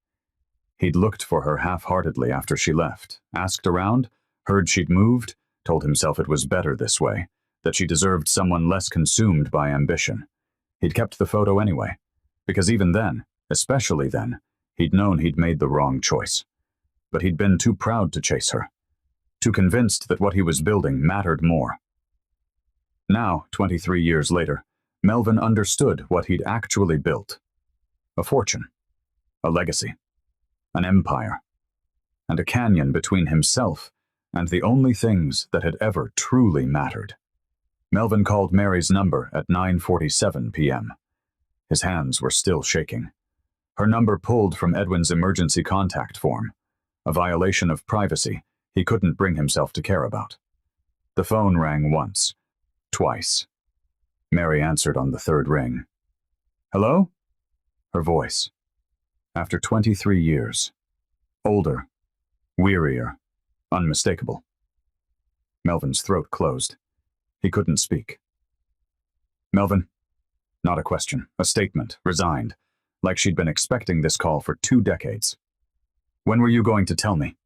He'd looked for her half-heartedly after she left, asked around, heard she'd moved, told himself it was better this way, that she deserved someone less consumed by ambition. He'd kept the photo anyway, because even then, especially then, he'd known he'd made the wrong choice. But he'd been too proud to chase her, too convinced that what he was building mattered more. Now, 23 years later, Melvin understood what he'd actually built. A fortune, a legacy, an empire, and a canyon between himself and the only things that had ever truly mattered. Melvin called Mary's number at 9:47 p.m. His hands were still shaking. Her number pulled from Edwin's emergency contact form, a violation of privacy he couldn't bring himself to care about. The phone rang once, twice. Mary answered on the third ring. "Hello?" Her voice. After 23 years. Older, wearier, unmistakable. Melvin's throat closed. He couldn't speak. "Melvin?" Not a question, a statement, resigned, like she'd been expecting this call for 2 decades. "When were you going to tell me?"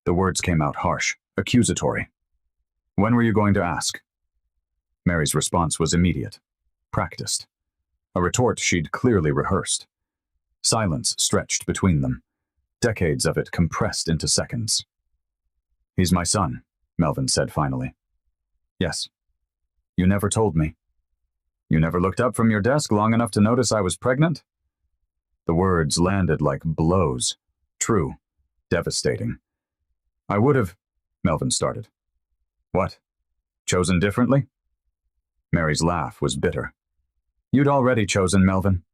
The words came out harsh, accusatory. "When were you going to ask?" Mary's response was immediate, practiced. A retort she'd clearly rehearsed. Silence stretched between them, decades of it compressed into seconds. "He's my son," Melvin said finally. "Yes. You never told me." "You never looked up from your desk long enough to notice I was pregnant?" The words landed like blows. True. Devastating. "I would have," Melvin started. "What? Chosen differently?" Mary's laugh was bitter. "You'd already chosen, Melvin.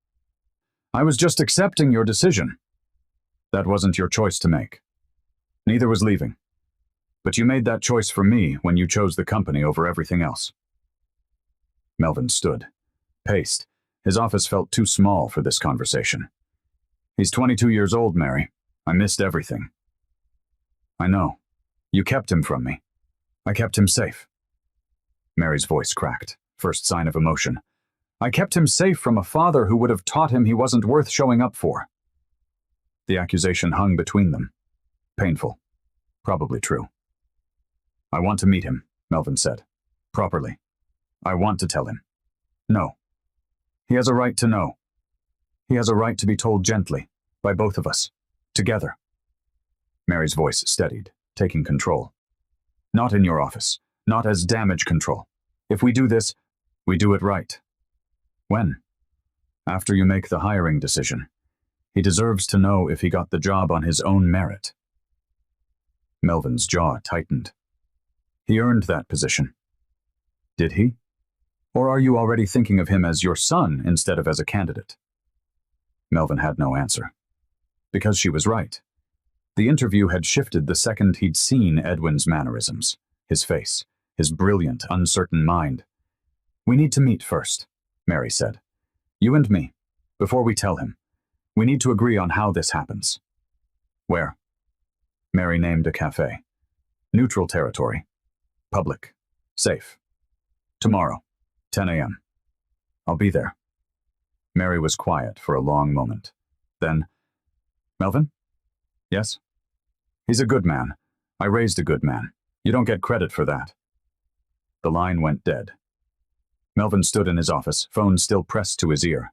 I was just accepting your decision. That wasn't your choice to make. Neither was leaving. But you made that choice for me when you chose the company over everything else." Melvin stood, paced. His office felt too small for this conversation. "He's 22 years old, Mary. I missed everything." "I know. You kept him from me. I kept him safe." Mary's voice cracked, first sign of emotion. "I kept him safe from a father who would have taught him he wasn't worth showing up for." The accusation hung between them. Painful. Probably true. "I want to meet him," Melvin said. "Properly. I want to tell him. No. He has a right to know. He has a right to be told gently, by both of us, together." Mary's voice steadied, taking control. "Not in your office, not as damage control. If we do this, we do it right." "When?" "After you make the hiring decision. He deserves to know if he got the job on his own merit." Melvin's jaw tightened. "He earned that position." "Did he? Or are you already thinking of him as your son instead of as a candidate?" Melvin had no answer. Because she was right. The interview had shifted the second he'd seen Edwin's mannerisms, his face, his brilliant, uncertain mind. "We need to meet first," Mary said. "You and me, before we tell him. We need to agree on how this happens." "Where?" Mary named a cafe. "Neutral territory. Public. Safe. Tomorrow, 10 a.m. I'll be there." Mary was quiet for a long moment. Then, "Melvin?" "Yes?" "He's a good man. I raised a good man. You don't get credit for that." The line went dead. Melvin stood in his office, phone still pressed to his ear,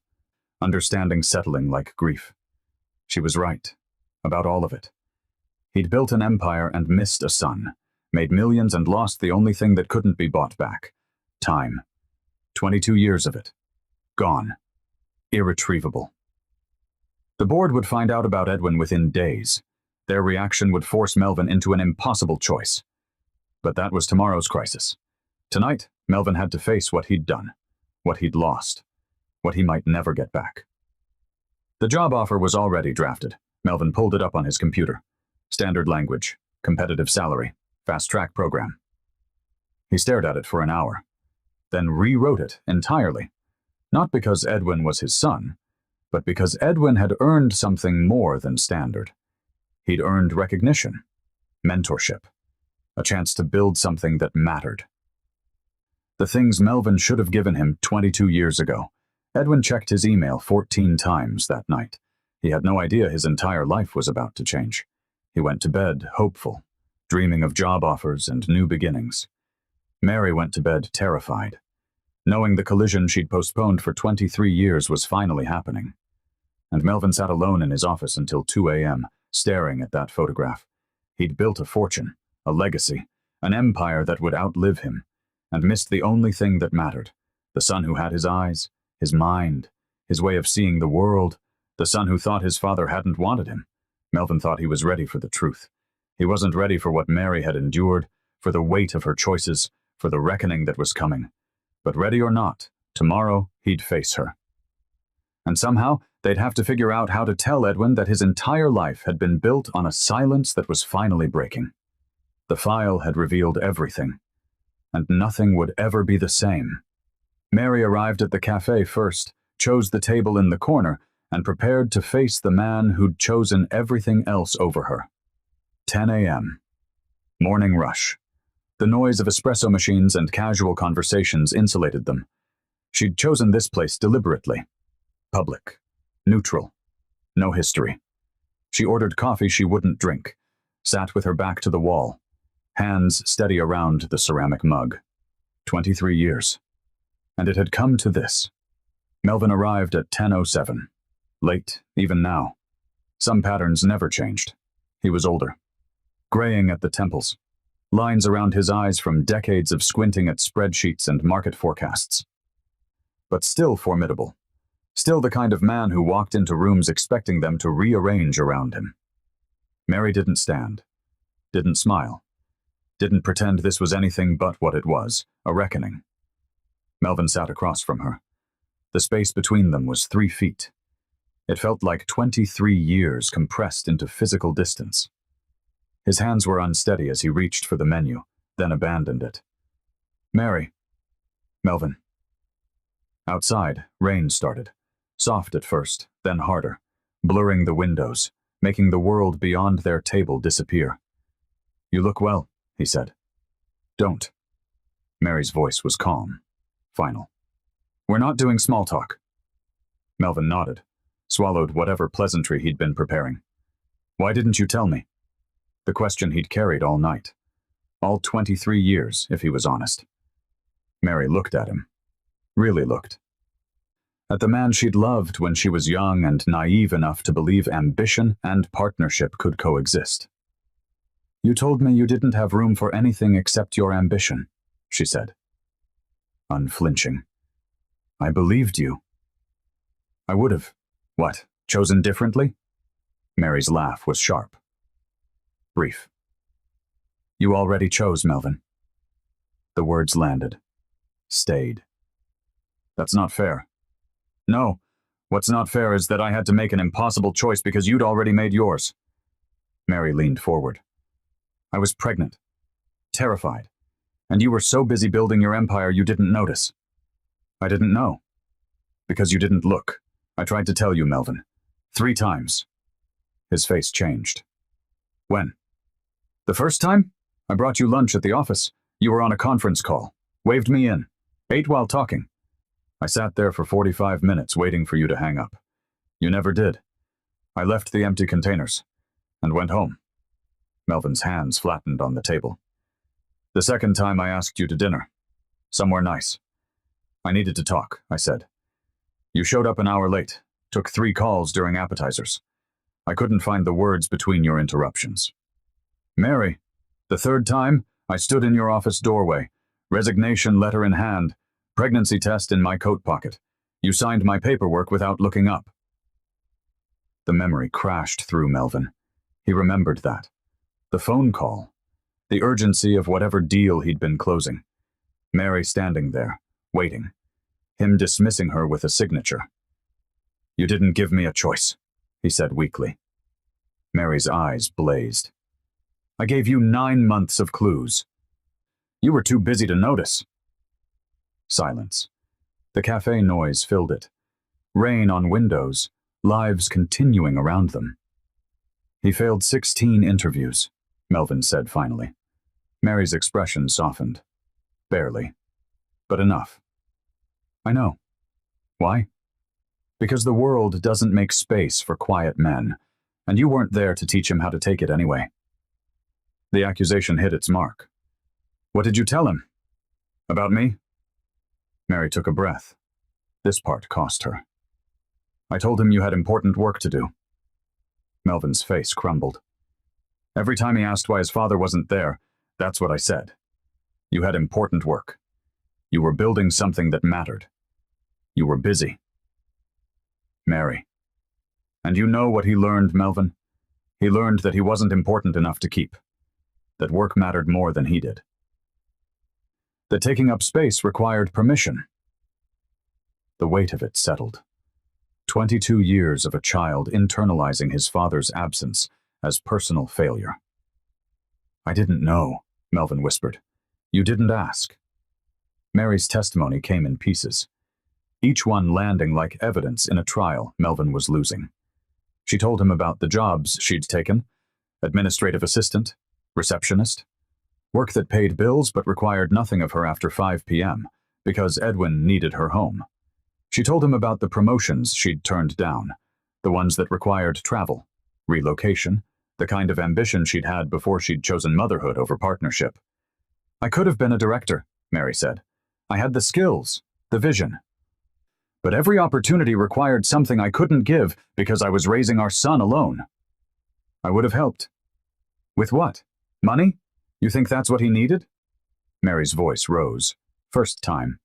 understanding settling like grief. She was right. About all of it. He'd built an empire and missed a son, made millions and lost the only thing that couldn't be bought back. Time. 22 years of it. Gone. Irretrievable. The board would find out about Edwin within days. Their reaction would force Melvin into an impossible choice. But that was tomorrow's crisis. Tonight, Melvin had to face what he'd done, what he'd lost, what he might never get back. The job offer was already drafted. Melvin pulled it up on his computer. Standard language, competitive salary, fast-track program. He stared at it for an hour, then rewrote it entirely. Not because Edwin was his son, but because Edwin had earned something more than standard. He'd earned recognition, mentorship, a chance to build something that mattered. The things Melvin should have given him 22 years ago. Edwin checked his email 14 times that night. He had no idea his entire life was about to change. He went to bed hopeful, dreaming of job offers and new beginnings. Mary went to bed terrified, knowing the collision she'd postponed for 23 years was finally happening. And Melvin sat alone in his office until 2 a.m., staring at that photograph. He'd built a fortune, a legacy, an empire that would outlive him, and missed the only thing that mattered: the son who had his eyes, his mind, his way of seeing the world, the son who thought his father hadn't wanted him. Melvin thought he was ready for the truth. He wasn't ready for what Mary had endured, for the weight of her choices, for the reckoning that was coming. But ready or not, tomorrow he'd face her. And somehow, they'd have to figure out how to tell Edwin that his entire life had been built on a silence that was finally breaking. The file had revealed everything, and nothing would ever be the same. Mary arrived at the cafe first, chose the table in the corner, and prepared to face the man who'd chosen everything else over her. 10 a.m. Morning rush. The noise of espresso machines and casual conversations insulated them. She'd chosen this place deliberately. Public. Neutral. No history. She ordered coffee she wouldn't drink, sat with her back to the wall, hands steady around the ceramic mug. 23 years. And it had come to this. Melvin arrived at 10:07. Late, even now. Some patterns never changed. He was older. Graying at the temples. Lines around his eyes from decades of squinting at spreadsheets and market forecasts. But still formidable. Still the kind of man who walked into rooms expecting them to rearrange around him. Mary didn't stand. Didn't smile. Didn't pretend this was anything but what it was, a reckoning. Melvin sat across from her. The space between them was 3 feet. It felt like 23 years compressed into physical distance. His hands were unsteady as he reached for the menu, then abandoned it. Mary. Melvin. Outside, rain started. Soft at first, then harder, blurring the windows, making the world beyond their table disappear. You look well, he said. Don't. Mary's voice was calm, final. We're not doing small talk. Melvin nodded, swallowed whatever pleasantry he'd been preparing. Why didn't you tell me? The question he'd carried all night. All 23 years, if he was honest. Mary looked at him. Really looked. At the man she'd loved when she was young and naive enough to believe ambition and partnership could coexist. You told me you didn't have room for anything except your ambition, she said. Unflinching. I believed you. I would have. What, chosen differently? Mary's laugh was sharp. Brief. You already chose, Melvin. The words landed. Stayed. That's not fair. No, what's not fair is that I had to make an impossible choice because you'd already made yours. Mary leaned forward. I was pregnant. Terrified. And you were so busy building your empire you didn't notice. I didn't know. Because you didn't look. I tried to tell you, Melvin. 3 times. His face changed. When? The first time? I brought you lunch at the office. You were on a conference call. Waved me in. Ate while talking. I sat there for 45 minutes waiting for you to hang up. You never did. I left the empty containers and went home. Melvin's hands flattened on the table. The second time I asked you to dinner. Somewhere nice. I needed to talk, I said. You showed up an hour late. Took 3 calls during appetizers. I couldn't find the words between your interruptions. Mary, the third time, I stood in your office doorway, resignation letter in hand, pregnancy test in my coat pocket. You signed my paperwork without looking up. The memory crashed through Melvin. He remembered that. The phone call. The urgency of whatever deal he'd been closing. Mary standing there, waiting. Him dismissing her with a signature. You didn't give me a choice, he said weakly. Mary's eyes blazed. I gave you 9 months of clues. You were too busy to notice. Silence. The cafe noise filled it. Rain on windows, lives continuing around them. He failed 16 interviews, Melvin said finally. Mary's expression softened. Barely. But enough. I know. Why? Because the world doesn't make space for quiet men, and you weren't there to teach him how to take it anyway. The accusation hit its mark. What did you tell him? About me? Mary took a breath. This part cost her. I told him you had important work to do. Melvin's face crumbled. Every time he asked why his father wasn't there, that's what I said. You had important work. You were building something that mattered. You were busy. Mary. And you know what he learned, Melvin? He learned that he wasn't important enough to keep. That work mattered more than he did. That taking up space required permission. The weight of it settled. 22 years of a child internalizing his father's absence as personal failure. I didn't know, Melvin whispered. You didn't ask. Mary's testimony came in pieces, each one landing like evidence in a trial Melvin was losing. She told him about the jobs she'd taken: administrative assistant, receptionist, work that paid bills but required nothing of her after 5 p.m. because Edwin needed her home. She told him about the promotions she'd turned down, the ones that required travel, relocation, the kind of ambition she'd had before she'd chosen motherhood over partnership. I could have been a director, Mary said. I had the skills, the vision. But every opportunity required something I couldn't give because I was raising our son alone. I would have helped. With what? Money? You think that's what he needed? Mary's voice rose. First time.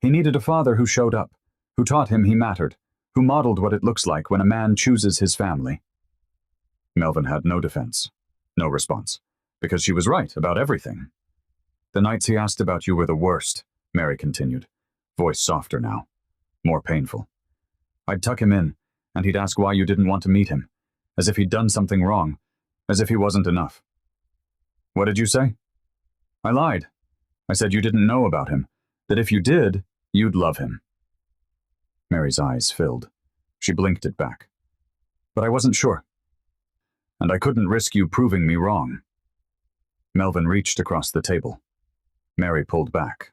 He needed a father who showed up, who taught him he mattered, who modeled what it looks like when a man chooses his family. Melvin had no defense, no response, because she was right about everything. The nights he asked about you were the worst, Mary continued, voice softer now, more painful. I'd tuck him in, and he'd ask why you didn't want to meet him, as if he'd done something wrong, as if he wasn't enough. What did you say? I lied. I said you didn't know about him, that if you did, you'd love him. Mary's eyes filled. She blinked it back. But I wasn't sure. And I couldn't risk you proving me wrong. Melvin reached across the table. Mary pulled back.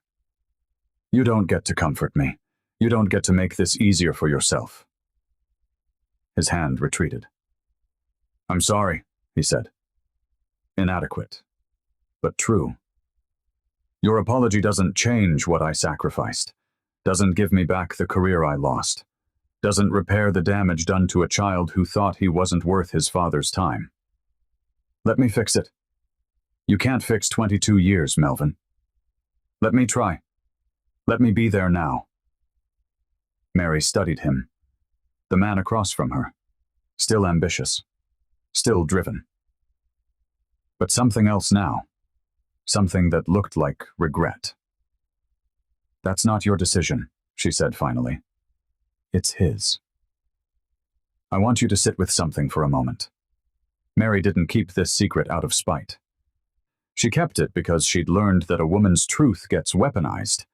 You don't get to comfort me. You don't get to make this easier for yourself. His hand retreated. I'm sorry, he said. Inadequate, but true. Your apology doesn't change what I sacrificed, doesn't give me back the career I lost, doesn't repair the damage done to a child who thought he wasn't worth his father's time. Let me fix it. You can't fix 22 years, Melvin. Let me try. Let me be there now. Mary studied him, the man across from her, still ambitious, still driven. But something else now, something that looked like regret. That's not your decision, she said finally. It's his. I want you to sit with something for a moment. Mary didn't keep this secret out of spite. She kept it because she'd learned that a woman's truth gets weaponized,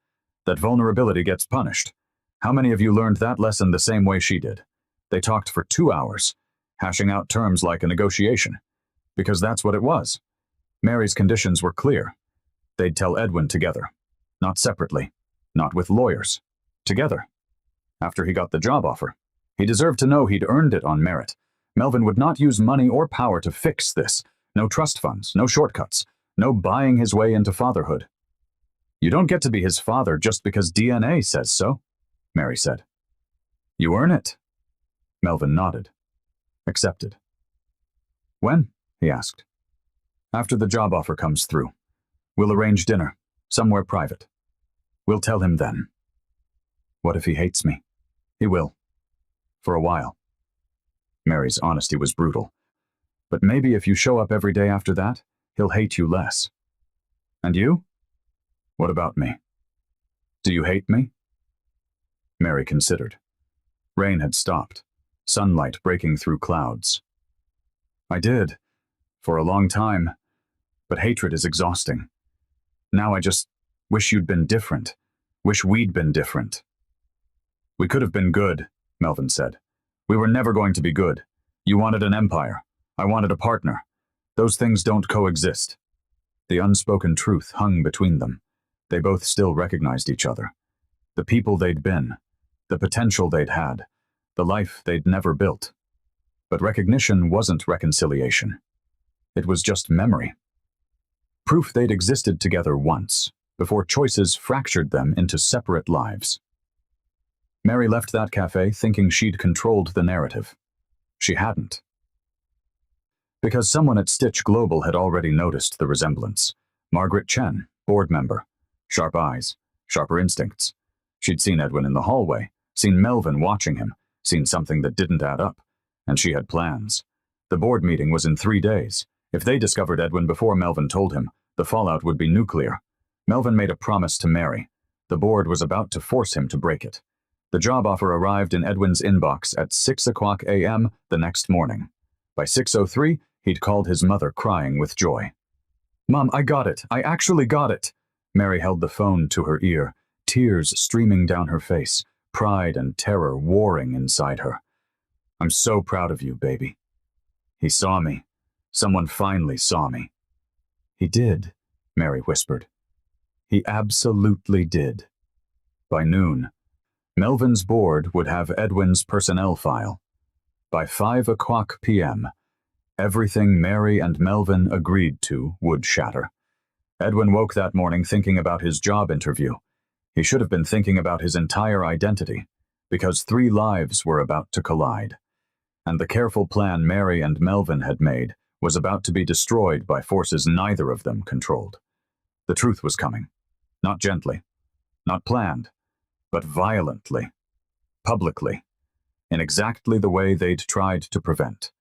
that vulnerability gets punished. How many of you learned that lesson the same way she did? They talked for 2 hours, hashing out terms like a negotiation. Because that's what it was. Mary's conditions were clear. They'd tell Edwin together, not separately, not with lawyers, together. After he got the job offer, he deserved to know he'd earned it on merit. Melvin would not use money or power to fix this. No trust funds, no shortcuts, no buying his way into fatherhood. You don't get to be his father just because DNA says so, Mary said. You earn it. Melvin nodded. Accepted. When? He asked. After the job offer comes through. We'll arrange dinner, somewhere private. We'll tell him then. What if he hates me? He will. For a while. Mary's honesty was brutal. But maybe if you show up every day after that, he'll hate you less. And you? What about me? Do you hate me? Mary considered. Rain had stopped, sunlight breaking through clouds. I did. For a long time, but hatred is exhausting. Now I just wish you'd been different, wish we'd been different. We could have been good, Melvin said. We were never going to be good. You wanted an empire. I wanted a partner. Those things don't coexist. The unspoken truth hung between them. They both still recognized each other. The people they'd been, the potential they'd had, the life they'd never built. But recognition wasn't reconciliation. It was just memory. Proof they'd existed together once, before choices fractured them into separate lives. Mary left that cafe thinking she'd controlled the narrative. She hadn't. Because someone at Stitch Global had already noticed the resemblance. Margaret Chen, board member. Sharp eyes, sharper instincts. She'd seen Edwin in the hallway, seen Melvin watching him, seen something that didn't add up. And she had plans. The board meeting was in 3 days. If they discovered Edwin before Melvin told him, the fallout would be nuclear. Melvin made a promise to Mary. The board was about to force him to break it. The job offer arrived in Edwin's inbox at 6:00 a.m. the next morning. By 6:03, he'd called his mother crying with joy. "Mom, I got it. I actually got it." Mary held the phone to her ear, tears streaming down her face, pride and terror warring inside her. "I'm so proud of you, baby." "He saw me. Someone finally saw me." "He did," Mary whispered. "He absolutely did." By noon, Melvin's board would have Edwin's personnel file. By 5:00 p.m., everything Mary and Melvin agreed to would shatter. Edwin woke that morning thinking about his job interview. He should have been thinking about his entire identity, because 3 lives were about to collide. And the careful plan Mary and Melvin had made was about to be destroyed by forces neither of them controlled. The truth was coming. Not gently, not planned, but violently, publicly, in exactly the way they'd tried to prevent.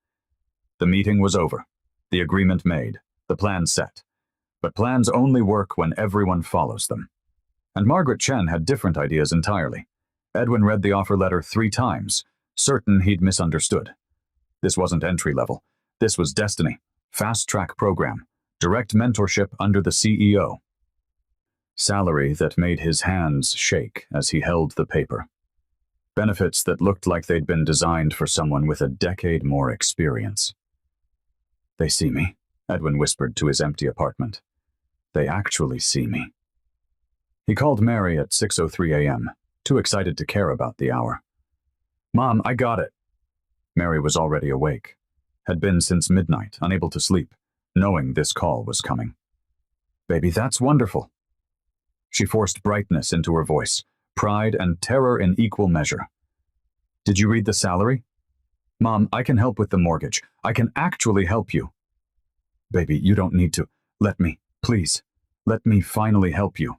The meeting was over, the agreement made, the plan set. But plans only work when everyone follows them. And Margaret Chen had different ideas entirely. Edwin read the offer letter 3 times, certain he'd misunderstood. This wasn't entry level. This was destiny, fast-track program, direct mentorship under the CEO. Salary that made his hands shake as he held the paper. Benefits that looked like they'd been designed for someone with a decade more experience. "They see me," Edwin whispered to his empty apartment. "They actually see me." He called Mary at 6:03 a.m., too excited to care about the hour. "Mom, I got it." Mary was already awake, had been since midnight, unable to sleep, knowing this call was coming. "Baby, that's wonderful." She forced brightness into her voice, pride and terror in equal measure. "Did you read the salary?" "Mom, I can help with the mortgage. I can actually help you." "Baby, you don't need to. Let me, please. Let me finally help you."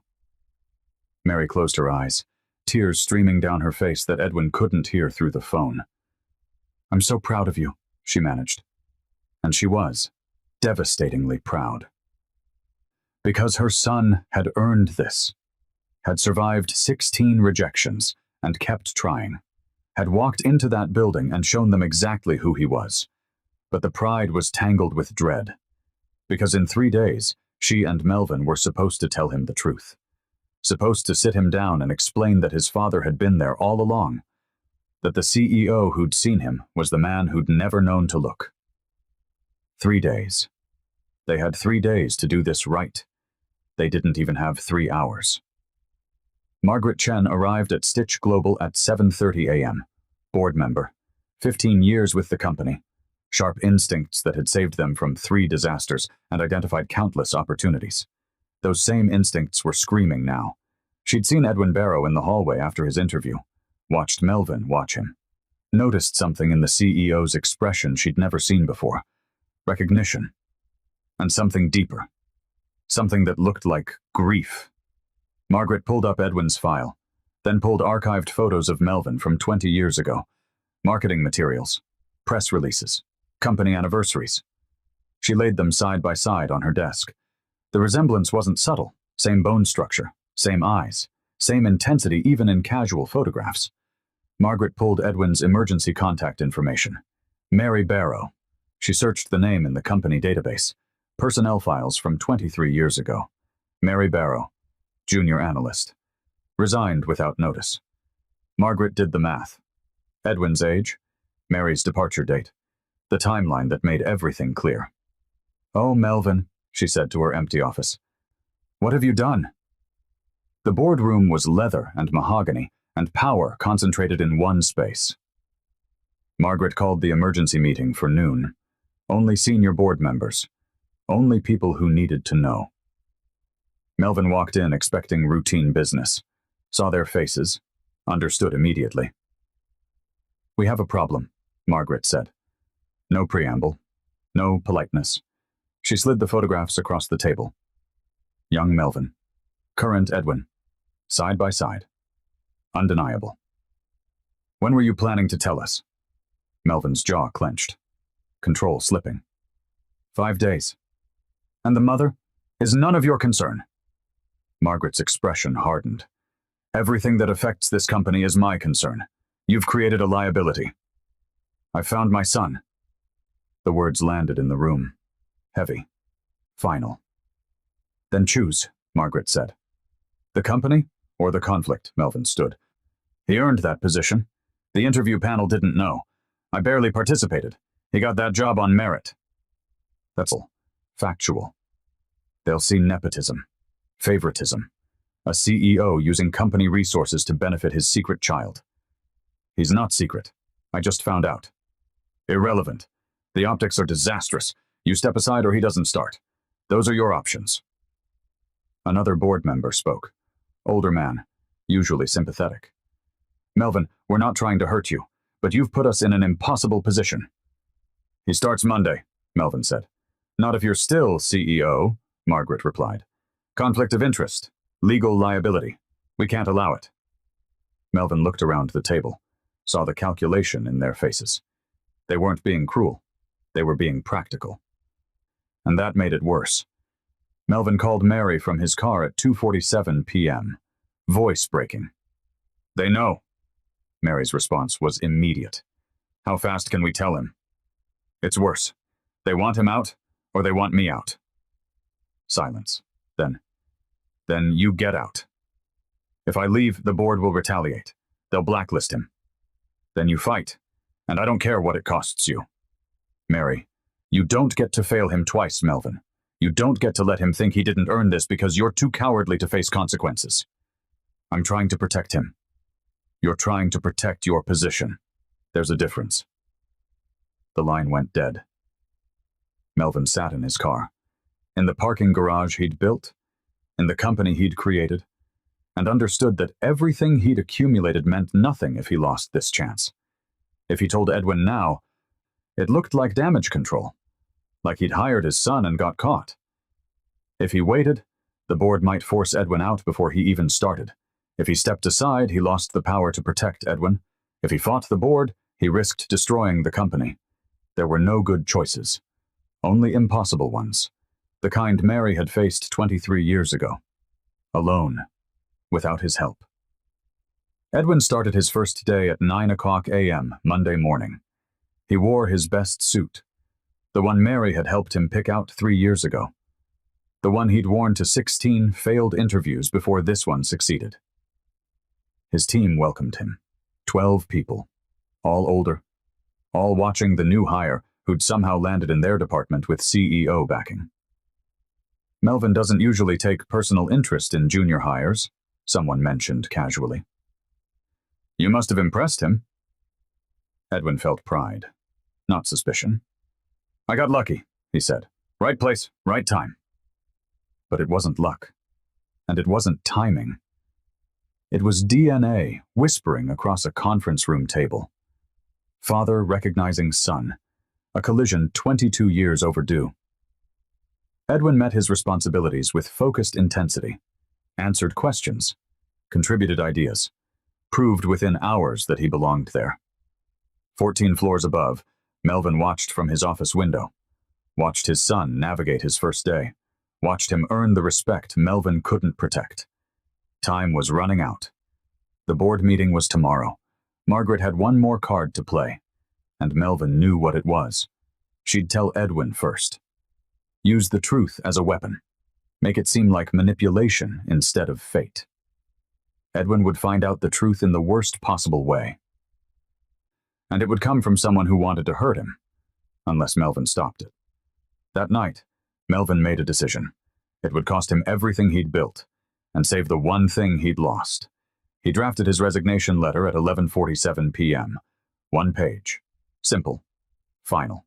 Mary closed her eyes, tears streaming down her face that Edwin couldn't hear through the phone. "I'm so proud of you," she managed. And she was, devastatingly proud. Because her son had earned this, had survived 16 rejections and kept trying, had walked into that building and shown them exactly who he was. But the pride was tangled with dread. Because in 3 days, she and Melvin were supposed to tell him the truth. Supposed to sit him down and explain that his father had been there all along. That the CEO who'd seen him was the man who'd never known to look. 3 days. They had 3 days to do this right. They didn't even have 3 hours. Margaret Chen arrived at Stitch Global at 7:30 a.m. Board member. 15 years with the company. Sharp instincts that had saved them from 3 disasters and identified countless opportunities. Those same instincts were screaming now. She'd seen Edwin Barrow in the hallway after his interview. Watched Melvin watch him. Noticed something in the CEO's expression she'd never seen before. Recognition. And something deeper. Something that looked like grief. Margaret pulled up Edwin's file, then pulled archived photos of Melvin from 20 years ago. Marketing materials, press releases, company anniversaries. She laid them side by side on her desk. The resemblance wasn't subtle. Same bone structure, same eyes, same intensity even in casual photographs. Margaret pulled Edwin's emergency contact information. Mary Barrow. She searched the name in the company database. Personnel files from 23 years ago. Mary Barrow, junior analyst. Resigned without notice. Margaret did the math. Edwin's age, Mary's departure date, the timeline that made everything clear. "Oh, Melvin," she said to her empty office. "What have you done?" The boardroom was leather and mahogany, and power concentrated in one space. Margaret called the emergency meeting for noon. Only senior board members. Only people who needed to know. Melvin walked in expecting routine business, saw their faces, understood immediately. "We have a problem," Margaret said. No preamble, no politeness. She slid the photographs across the table. Young Melvin, current Edwin, side by side. Undeniable. "When were you planning to tell us?" Melvin's jaw clenched, control slipping. 5 days. "And the mother is none of your concern." Margaret's expression hardened. "Everything that affects this company is my concern. You've created a liability." "I found my son." The words landed in the room. Heavy. Final. "Then choose," Margaret said. "The company or the conflict?" Melvin stood. "He earned that position. The interview panel didn't know. I barely participated. He got that job on merit." That's all. Factual. They'll see nepotism, favoritism, a CEO using company resources to benefit his secret child. "He's not secret. I just found out." "Irrelevant. The optics are disastrous. You step aside or he doesn't start. Those are your options." Another board member spoke. Older man, usually sympathetic. "Melvin, we're not trying to hurt you, but you've put us in an impossible position." "He starts Monday," Melvin said. "Not if you're still CEO," Margaret replied. "Conflict of interest, legal liability. We can't allow it." Melvin looked around the table, saw the calculation in their faces. They weren't being cruel. They were being practical. And that made it worse. Melvin called Mary from his car at 2:47 p.m., voice breaking. "They know." Mary's response was immediate. "How fast can we tell him?" "It's worse. They want him out, or they want me out." Silence. Then you get out. "If I leave, the board will retaliate. They'll blacklist him." "Then you fight, and I don't care what it costs you." "Mary, you don't get to fail him twice, Melvin. You don't get to let him think he didn't earn this because you're too cowardly to face consequences." "I'm trying to protect him." "You're trying to protect your position. There's a difference." The line went dead. Melvin sat in his car, in the parking garage he'd built, in the company he'd created, and understood that everything he'd accumulated meant nothing if he lost this chance. If he told Edwin now, it looked like damage control, like he'd hired his son and got caught. If he waited, the board might force Edwin out before he even started. If he stepped aside, he lost the power to protect Edwin. If he fought the board, he risked destroying the company. There were no good choices, only impossible ones, the kind Mary had faced 23 years ago. Alone, without his help. Edwin started his first day at 9 a.m. Monday morning. He wore his best suit, the one Mary had helped him pick out 3 years ago. The one he'd worn to 16 failed interviews before this one succeeded. His team welcomed him. 12 people, all older, all watching the new hire who'd somehow landed in their department with CEO backing. "Melvin doesn't usually take personal interest in junior hires," someone mentioned casually. "You must have impressed him." Edwin felt pride, not suspicion. "I got lucky," he said. "Right place, right time." But it wasn't luck, and it wasn't timing. It was DNA whispering across a conference room table. Father recognizing son, a collision 22 years overdue. Edwin met his responsibilities with focused intensity, answered questions, contributed ideas, proved within hours that he belonged there. 14 floors above, Melvin watched from his office window, watched his son navigate his first day, watched him earn the respect Melvin couldn't protect. Time was running out. The board meeting was tomorrow. Margaret had one more card to play, and Melvin knew what it was. She'd tell Edwin first. Use the truth as a weapon. Make it seem like manipulation instead of fate. Edwin would find out the truth in the worst possible way. And it would come from someone who wanted to hurt him, unless Melvin stopped it. That night, Melvin made a decision. It would cost him everything he'd built, and save the one thing he'd lost. He drafted his resignation letter at 11:47 p.m. 1 page. Simple. Final.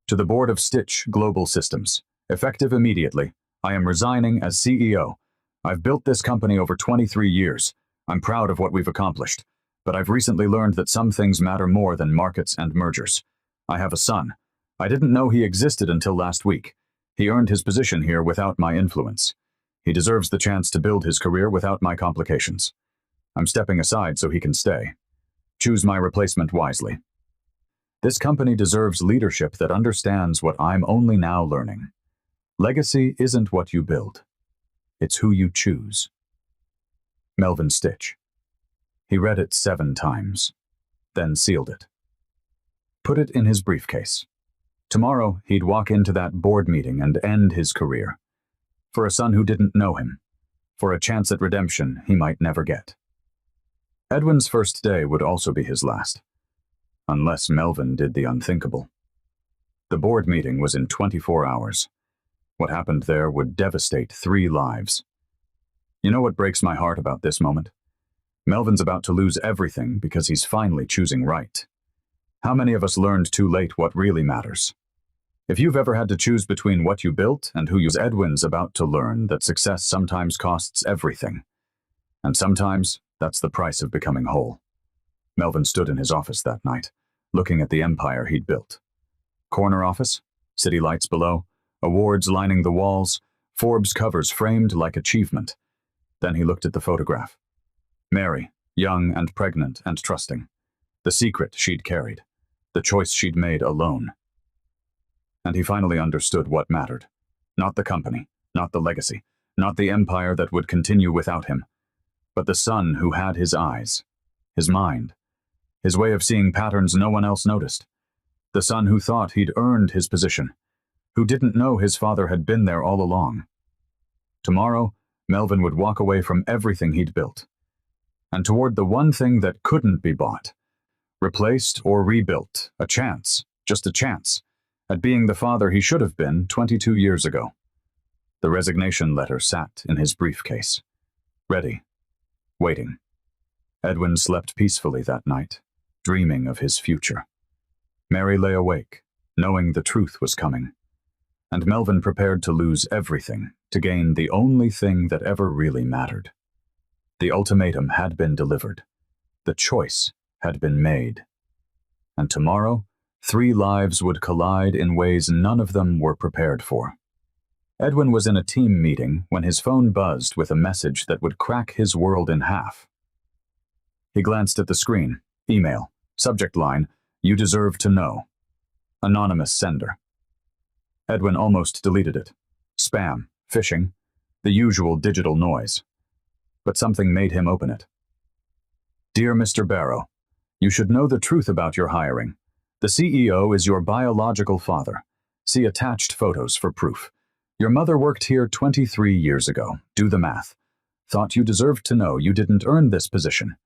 To the board of Stitch Global Systems, effective immediately, I am resigning as CEO. I've built this company over 23 years. I'm proud of what we've accomplished, but I've recently learned that some things matter more than markets and mergers. I have a son. I didn't know he existed until last week. He earned his position here without my influence. He deserves the chance to build his career without my complications. I'm stepping aside so he can stay. Choose my replacement wisely. This company deserves leadership that understands what I'm only now learning. Legacy isn't what you build. It's who you choose. Melvin Stitch. He read it 7 times, then sealed it. Put it in his briefcase. Tomorrow, he'd walk into that board meeting and end his career. For a son who didn't know him. For a chance at redemption he might never get. Edwin's first day would also be his last. Unless Melvin did the unthinkable. The board meeting was in 24 hours. What happened there would devastate 3 lives. You know what breaks my heart about this moment? Melvin's about to lose everything because he's finally choosing right. How many of us learned too late what really matters? If you've ever had to choose between what you built and who you... Edwin's about to learn that success sometimes costs everything. And sometimes that's the price of becoming whole. Melvin stood in his office that night, looking at the empire he'd built. Corner office, city lights below, awards lining the walls, Forbes covers framed like achievement. Then he looked at the photograph. Mary, young and pregnant and trusting. The secret she'd carried. The choice she'd made alone. And he finally understood what mattered. Not the company, not the legacy, not the empire that would continue without him, but the son who had his eyes, his mind, his way of seeing patterns no one else noticed. The son who thought he'd earned his position, who didn't know his father had been there all along. Tomorrow, Melvin would walk away from everything he'd built, and toward the one thing that couldn't be bought, replaced or rebuilt, a chance, just a chance, at being the father he should have been 22 years ago. The resignation letter sat in his briefcase, ready, waiting. Edwin slept peacefully that night, dreaming of his future. Mary lay awake, knowing the truth was coming, and Melvin prepared to lose everything to gain the only thing that ever really mattered. The ultimatum had been delivered. The choice had been made. And tomorrow, 3 lives would collide in ways none of them were prepared for. Edwin was in a team meeting when his phone buzzed with a message that would crack his world in half. He glanced at the screen. Email. Subject line, "You deserve to know." Anonymous sender. Edwin almost deleted it. Spam, phishing, the usual digital noise. But something made him open it. Dear Mr. Barrow, you should know the truth about your hiring. The CEO is your biological father. See attached photos for proof. Your mother worked here 23 years ago. Do the math. Thought you deserved to know you didn't earn this position.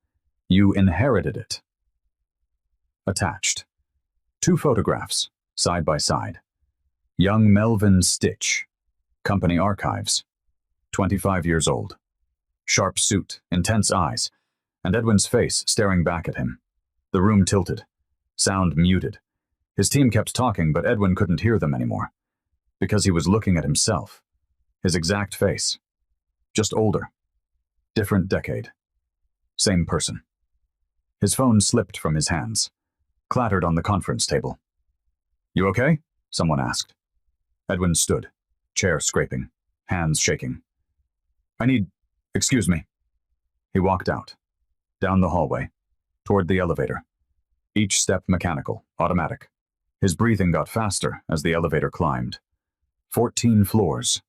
You inherited it. Attached. 2 photographs, side by side. Young Melvin Stitch. Company archives. 25 years old. Sharp suit, intense eyes, and Edwin's face staring back at him. The room tilted. Sound muted. His team kept talking, but Edwin couldn't hear them anymore. Because he was looking at himself. His exact face. Just older. Different decade. Same person. His phone slipped from his hands. Clattered on the conference table. You okay? Someone asked. Edwin stood, chair scraping, hands shaking. Excuse me. He walked out, down the hallway, toward the elevator. Each step mechanical, automatic. His breathing got faster as the elevator climbed. 14 floors.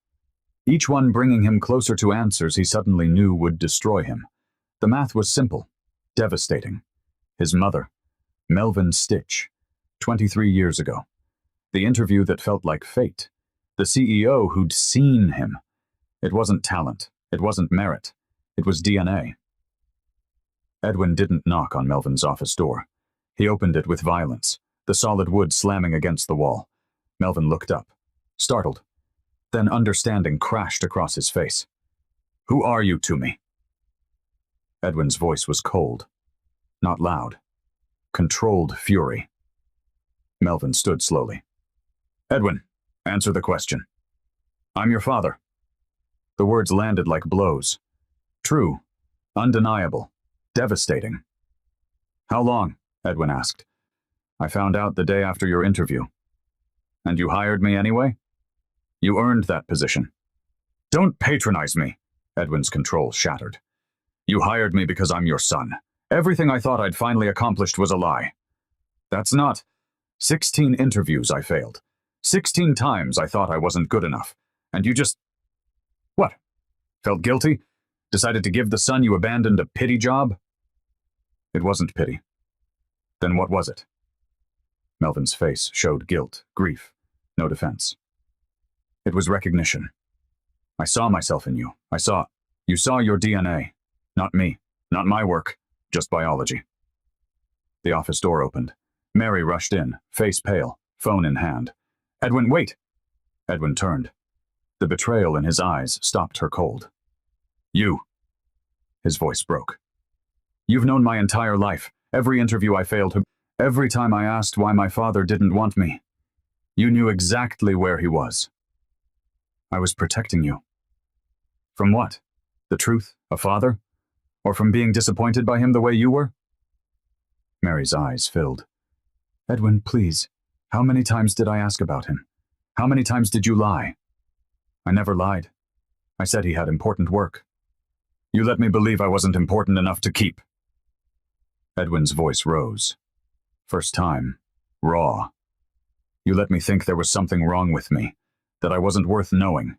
Each one bringing him closer to answers he suddenly knew would destroy him. The math was simple, devastating. His mother, Melvin Stitch, 23 years ago. The interview that felt like fate. The CEO who'd seen him. It wasn't talent. It wasn't merit. It was DNA. Edwin didn't knock on Melvin's office door. He opened it with violence, the solid wood slamming against the wall. Melvin looked up, startled. Then understanding crashed across his face. Who are you to me? Edwin's voice was cold, not loud. Controlled fury. Melvin stood slowly. Edwin, answer the question. I'm your father. The words landed like blows. True, undeniable, devastating. How long? Edwin asked. I found out the day after your interview. And you hired me anyway? You earned that position. Don't patronize me, Edwin's control shattered. You hired me because I'm your son. Everything I thought I'd finally accomplished was a lie. That's not. 16 interviews I failed. 16 times I thought I wasn't good enough. And you just... What? Felt guilty? Decided to give the son you abandoned a pity job? It wasn't pity. Then what was it? Melvin's face showed guilt, grief, no defense. It was recognition. I saw myself in you. You saw your DNA. Not me. Not my work. Just biology. The office door opened. Mary rushed in, face pale, phone in hand. Edwin, wait! Edwin turned. The betrayal in his eyes stopped her cold. You. His voice broke. You've known my entire life. Every interview I failed to. Every time I asked why my father didn't want me. You knew exactly where he was. I was protecting you. From what? The truth? A father? Or from being disappointed by him the way you were? Mary's eyes filled. Edwin, please. How many times did I ask about him? How many times did you lie? I never lied. I said he had important work. You let me believe I wasn't important enough to keep. Edwin's voice rose. First time. Raw. You let me think there was something wrong with me, that I wasn't worth knowing.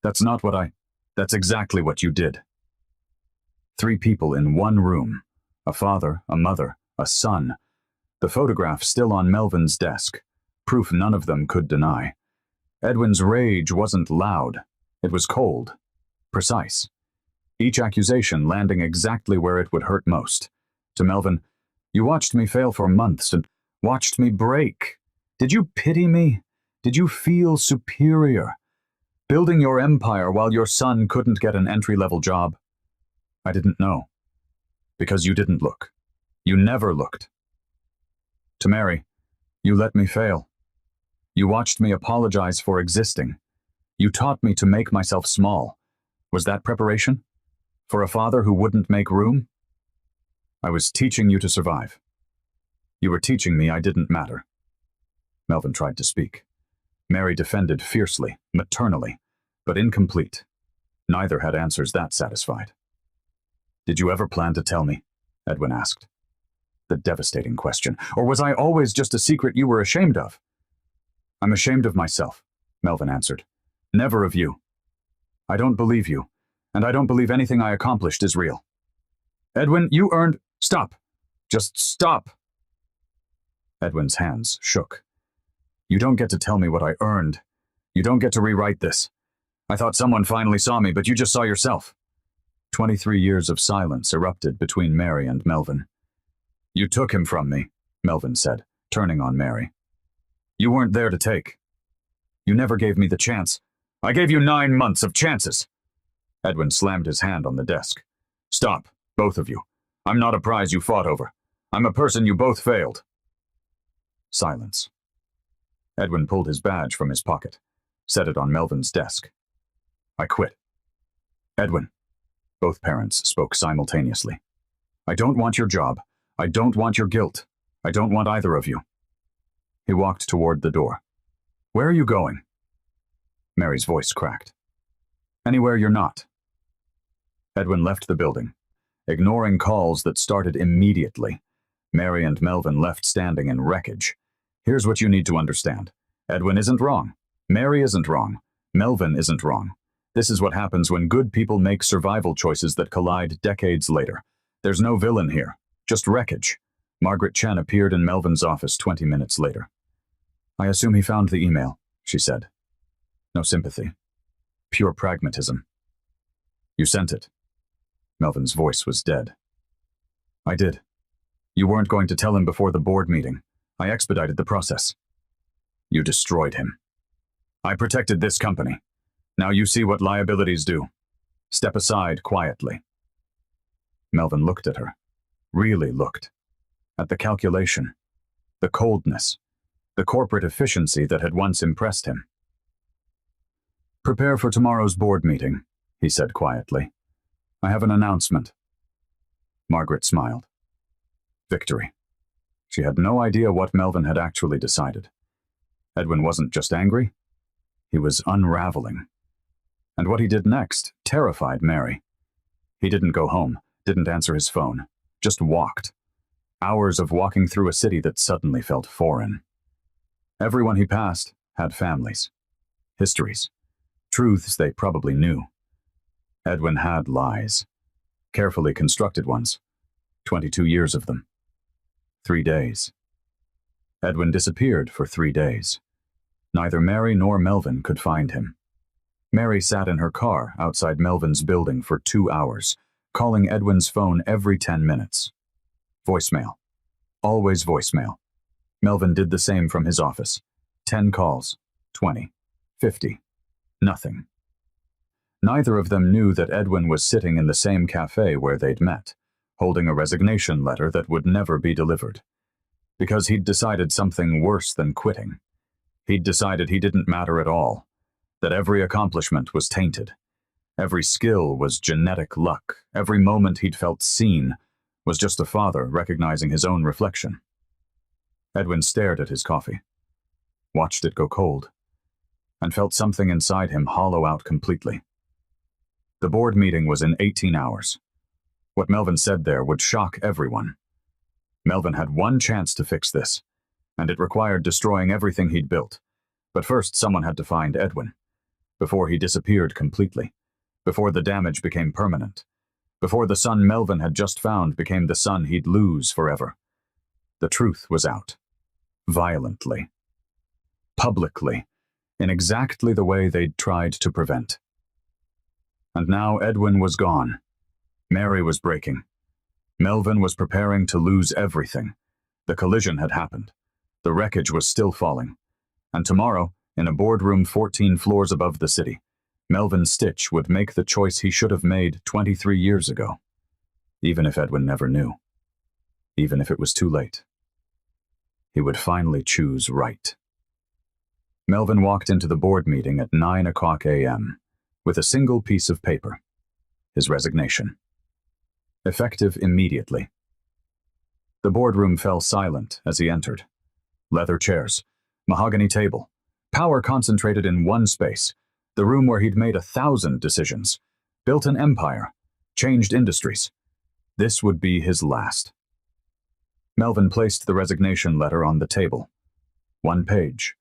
That's exactly what you did. 3 people in one room. A father, a mother, a son. The photograph still on Melvin's desk. Proof none of them could deny. Edwin's rage wasn't loud. It was cold. Precise. Each accusation landing exactly where it would hurt most. To Melvin, you watched me fail for months and watched me break. Did you pity me? Did you feel superior? Building your empire while your son couldn't get an entry-level job? I didn't know. Because you didn't look. You never looked. To Mary, you let me fail. You watched me apologize for existing. You taught me to make myself small. Was that preparation? For a father who wouldn't make room? I was teaching you to survive. You were teaching me I didn't matter. Melvin tried to speak. Mary defended fiercely, maternally, but incomplete. Neither had answers that satisfied. Did you ever plan to tell me? Edwin asked. The devastating question. Or was I always just a secret you were ashamed of? I'm ashamed of myself, Melvin answered. Never of you. I don't believe you, and I don't believe anything I accomplished is real. Edwin, you earned... Stop. Just stop. Edwin's hands shook. You don't get to tell me what I earned. You don't get to rewrite this. I thought someone finally saw me, but you just saw yourself. 23 years of silence erupted between Mary and Melvin. You took him from me, Melvin said, turning on Mary. You weren't there to take. You never gave me the chance. I gave you 9 months of chances. Edwin slammed his hand on the desk. Stop, both of you. I'm not a prize you fought over. I'm a person you both failed. Silence. Edwin pulled his badge from his pocket, set it on Melvin's desk. I quit. Edwin. Both parents spoke simultaneously. I don't want your job. I don't want your guilt. I don't want either of you. He walked toward the door. Where are you going? Mary's voice cracked. Anywhere you're not. Edwin left the building, ignoring calls that started immediately. Mary and Melvin left standing in wreckage. Here's what you need to understand. Edwin isn't wrong. Mary isn't wrong. Melvin isn't wrong. This is what happens when good people make survival choices that collide decades later. There's no villain here, just wreckage. Margaret Chen appeared in Melvin's office 20 minutes later. I assume he found the email, she said. No sympathy. Pure pragmatism. You sent it. Melvin's voice was dead. I did. You weren't going to tell him before the board meeting. I expedited the process. You destroyed him. I protected this company. Now you see what liabilities do. Step aside quietly. Melvin looked at her. Really looked. At the calculation. The coldness. The corporate efficiency that had once impressed him. Prepare for tomorrow's board meeting, he said quietly. I have an announcement. Margaret smiled. Victory. She had no idea what Melvin had actually decided. Edwin wasn't just angry, he was unraveling. And what he did next terrified Mary. He didn't go home, didn't answer his phone, just walked. Hours of walking through a city that suddenly felt foreign. Everyone he passed had families, histories, truths they probably knew. Edwin had lies, carefully constructed ones, 22 years of them. 3 days. Edwin disappeared for 3 days. Neither Mary nor Melvin could find him. Mary sat in her car outside Melvin's building for 2 hours, calling Edwin's phone every 10 minutes. Voicemail. Always voicemail. Melvin did the same from his office. 10 calls, 20, 50. Nothing. Neither of them knew that Edwin was sitting in the same cafe where they'd met, holding a resignation letter that would never be delivered. Because he'd decided something worse than quitting. He'd decided he didn't matter at all, that every accomplishment was tainted. Every skill was genetic luck. Every moment he'd felt seen was just a father recognizing his own reflection. Edwin stared at his coffee, watched it go cold, and felt something inside him hollow out completely. The board meeting was in 18 hours. What Melvin said there would shock everyone. Melvin had one chance to fix this, and it required destroying everything he'd built. But first, someone had to find Edwin, before he disappeared completely, before the damage became permanent, before the son Melvin had just found became the son he'd lose forever. The truth was out. Violently. Publicly. In exactly the way they'd tried to prevent. And now Edwin was gone. Mary was breaking. Melvin was preparing to lose everything. The collision had happened. The wreckage was still falling. And tomorrow, in a boardroom 14 floors above the city, Melvin Stitch would make the choice he should have made 23 years ago. Even if Edwin never knew. Even if it was too late. He would finally choose right. Melvin walked into the board meeting at 9:00 a.m. with a single piece of paper. His resignation. Effective immediately. The boardroom fell silent as he entered. Leather chairs, mahogany table, power concentrated in one space, the room where he'd made 1,000 decisions, built an empire, changed industries. This would be his last. Melvin placed the resignation letter on the table. 1 page,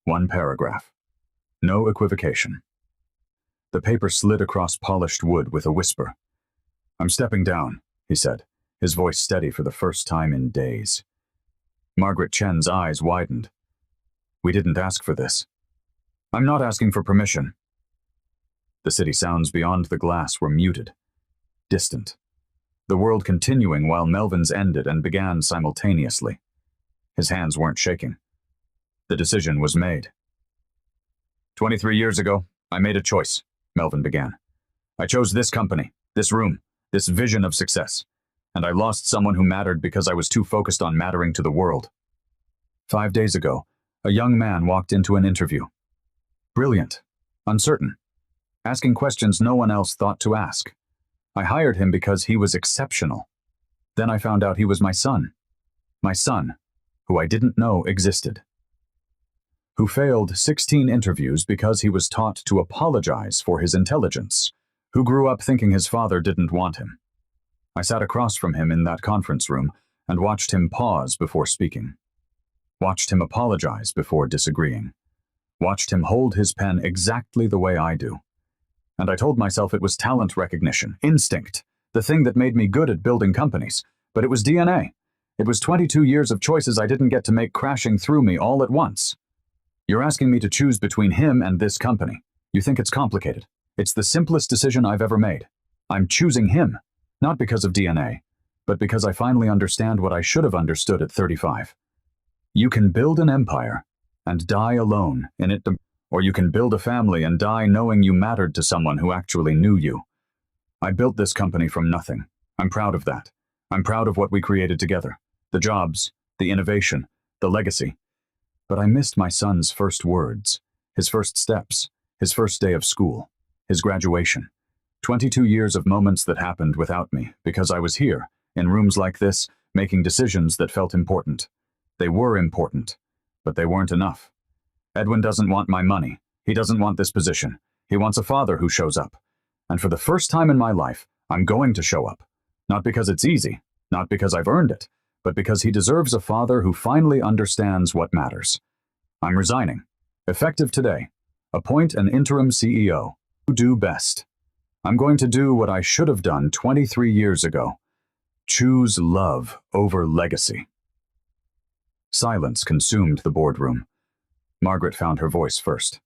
1 paragraph. No equivocation. The paper slid across polished wood with a whisper. I'm stepping down, he said, his voice steady for the first time in days. Margaret Chen's eyes widened. We didn't ask for this. I'm not asking for permission. The city sounds beyond the glass were muted, distant. The world continuing while Melvin's ended and began simultaneously. His hands weren't shaking. The decision was made. 23 years ago, I made a choice, Melvin began. I chose this company, this room, this vision of success, and I lost someone who mattered because I was too focused on mattering to the world. 5 days ago, a young man walked into an interview. Brilliant, uncertain, asking questions no one else thought to ask. I hired him because he was exceptional. Then I found out he was my son, who I didn't know existed. Who failed 16 interviews because he was taught to apologize for his intelligence, who grew up thinking his father didn't want him. I sat across from him in that conference room and watched him pause before speaking. Watched him apologize before disagreeing. Watched him hold his pen exactly the way I do. And I told myself it was talent recognition, instinct, the thing that made me good at building companies. But it was DNA. It was 22 years of choices I didn't get to make crashing through me all at once. You're asking me to choose between him and this company. You think it's complicated. It's the simplest decision I've ever made. I'm choosing him, not because of DNA, but because I finally understand what I should have understood at 35. You can build an empire and die alone in it, or you can build a family and die knowing you mattered to someone who actually knew you. I built this company from nothing. I'm proud of that. I'm proud of what we created together. The jobs, the innovation, the legacy. But I missed my son's first words, his first steps, His first day of school, his graduation, 22 years of moments that happened without me because I was here, in rooms like this, making decisions that felt important. They were important, but they weren't enough. Edwin doesn't want my money. He doesn't want this position. He wants a father who shows up. And for the first time in my life, I'm going to show up. Not because it's easy, not because I've earned it, but because he deserves a father who finally understands what matters. I'm resigning. Effective today. Appoint an interim CEO. Do best. I'm going to do what I should have done 23 years ago. Choose love over legacy. Silence consumed the boardroom. Margaret found her voice first.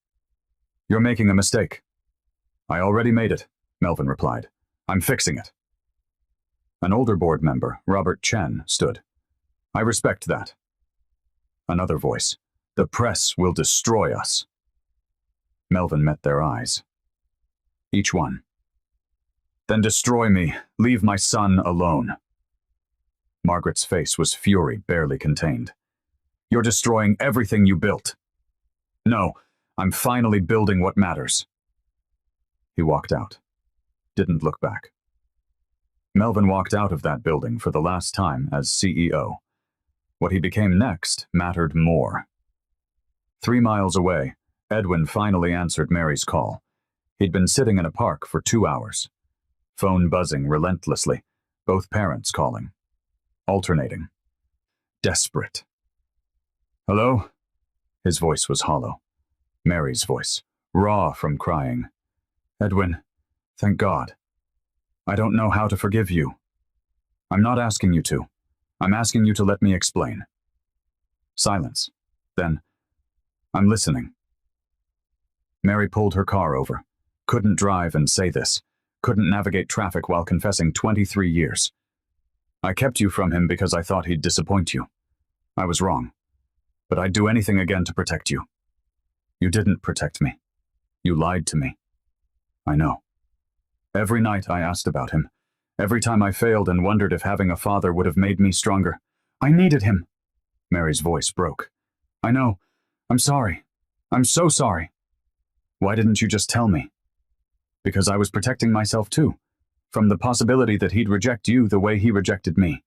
You're making a mistake. I already made it, Melvin replied. I'm fixing it. An older board member, Robert Chen, stood. I respect that. Another voice. The press will destroy us. Melvin met their eyes. Each one. Then destroy me. Leave my son alone. Margaret's face was fury barely contained. You're destroying everything you built. No, I'm finally building what matters. He walked out. Didn't look back. Melvin walked out of that building for the last time as CEO. What he became next mattered more. 3 miles away, Edwin finally answered Mary's call. He'd been sitting in a park for 2 hours. Phone buzzing relentlessly, both parents calling. Alternating. Desperate. Hello? His voice was hollow. Mary's voice, raw from crying. Edwin, thank God. I don't know how to forgive you. I'm not asking you to. I'm asking you to let me explain. Silence. Then, I'm listening. Mary pulled her car over. Couldn't drive and say this. Couldn't navigate traffic while confessing 23 years. I kept you from him because I thought he'd disappoint you. I was wrong. But I'd do anything again to protect you. You didn't protect me. You lied to me. I know. Every night I asked about him. Every time I failed and wondered if having a father would have made me stronger. I needed him. Mary's voice broke. I know. I'm sorry. I'm so sorry. Why didn't you just tell me? Because I was protecting myself too. From the possibility that he'd reject you the way he rejected me.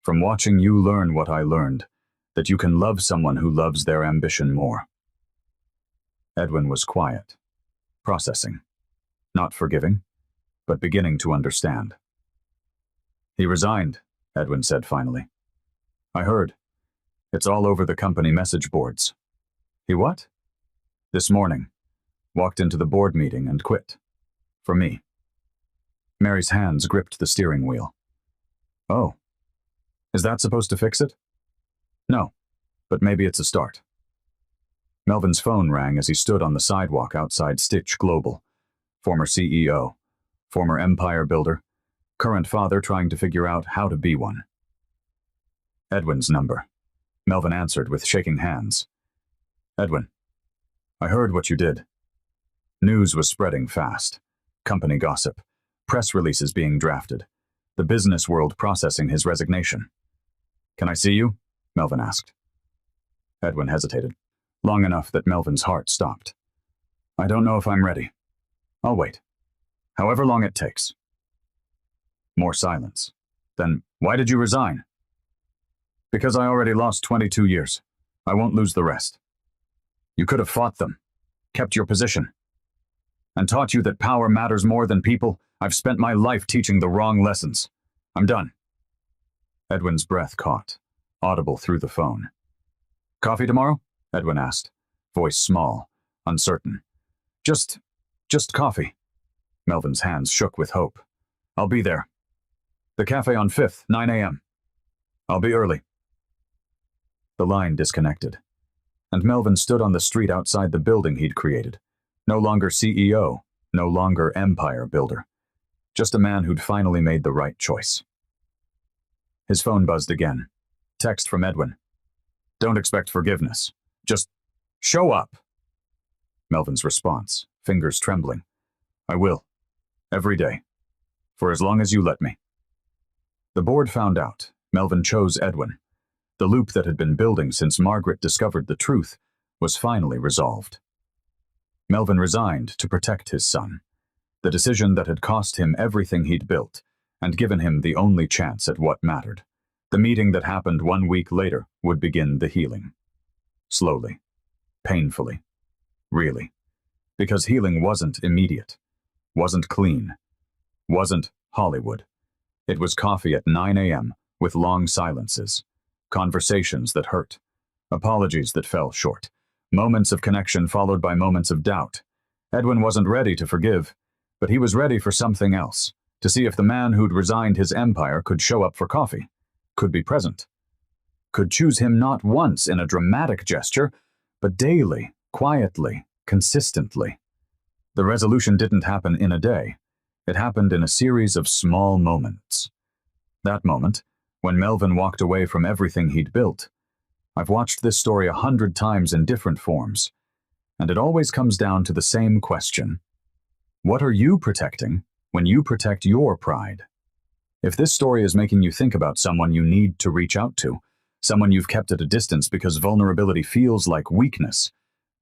From watching you learn what I learned, that you can love someone who loves their ambition more. Edwin was quiet, processing, not forgiving, but beginning to understand. He resigned, Edwin said finally. I heard. It's all over the company message boards. He what? This morning. Walked into the board meeting and quit. For me. Mary's hands gripped the steering wheel. Oh. Is that supposed to fix it? No, but maybe it's a start. Melvin's phone rang as he stood on the sidewalk outside Stitch Global. Former CEO, former empire builder, current father trying to figure out how to be one. Edwin's number. Melvin answered with shaking hands. Edwin, I heard what you did. News was spreading fast. Company gossip. Press releases being drafted. The business world processing his resignation. Can I see you? Melvin asked. Edwin hesitated, long enough that Melvin's heart stopped. I don't know if I'm ready. I'll wait. However long it takes. More silence. Then, why did you resign? Because I already lost 22 years. I won't lose the rest. You could have fought them, kept your position, and taught you that power matters more than people. I've spent my life teaching the wrong lessons. I'm done. Edwin's breath caught, audible through the phone. Coffee tomorrow? Edwin asked, voice small, uncertain. Just coffee. Melvin's hands shook with hope. I'll be there. The cafe on 5th, 9 a.m. I'll be early. The line disconnected, and Melvin stood on the street outside the building he'd created. No longer CEO, no longer empire builder. Just a man who'd finally made the right choice. His phone buzzed again. Text from Edwin. Don't expect forgiveness. Just show up. Melvin's response, fingers trembling. I will. Every day. For as long as you let me. The board found out. Melvin chose Edwin. The loop that had been building since Margaret discovered the truth was finally resolved. Melvin resigned to protect his son. The decision that had cost him everything he'd built and given him the only chance at what mattered. The meeting that happened 1 week later would begin the healing. Slowly. Painfully. Really. Because healing wasn't immediate. Wasn't clean. Wasn't Hollywood. It was coffee at 9 a.m. with long silences. Conversations that hurt. Apologies that fell short. Moments of connection followed by moments of doubt. Edwin wasn't ready to forgive, but he was ready for something else, to see if the man who'd resigned his empire could show up for coffee, could be present, could choose him not once in a dramatic gesture, but daily, quietly, consistently. The resolution didn't happen in a day. It happened in a series of small moments. That moment, when Melvin walked away from everything he'd built. I've watched this story 100 times in different forms, and it always comes down to the same question. What are you protecting when you protect your pride? If this story is making you think about someone you need to reach out to, someone you've kept at a distance because vulnerability feels like weakness,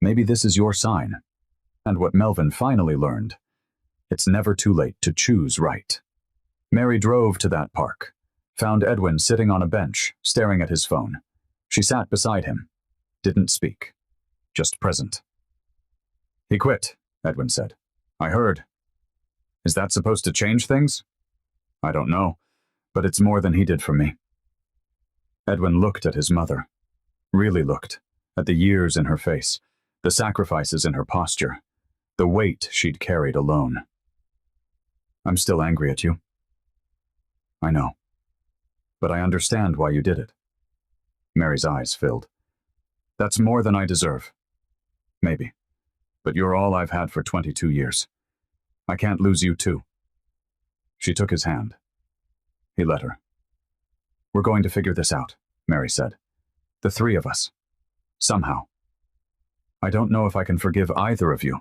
maybe this is your sign. And what Melvin finally learned, it's never too late to choose right. Mary drove to that park, found Edwin sitting on a bench, staring at his phone. She sat beside him, didn't speak, just present. He quit, Edwin said. I heard. Is that supposed to change things? I don't know, but it's more than he did for me. Edwin looked at his mother, really looked, at the years in her face, the sacrifices in her posture, the weight she'd carried alone. I'm still angry at you. I know, but I understand why you did it. Mary's eyes filled. That's more than I deserve. Maybe. But you're all I've had for 22 years. I can't lose you too. She took his hand. He let her. We're going to figure this out, Mary said. The three of us. Somehow. I don't know if I can forgive either of you.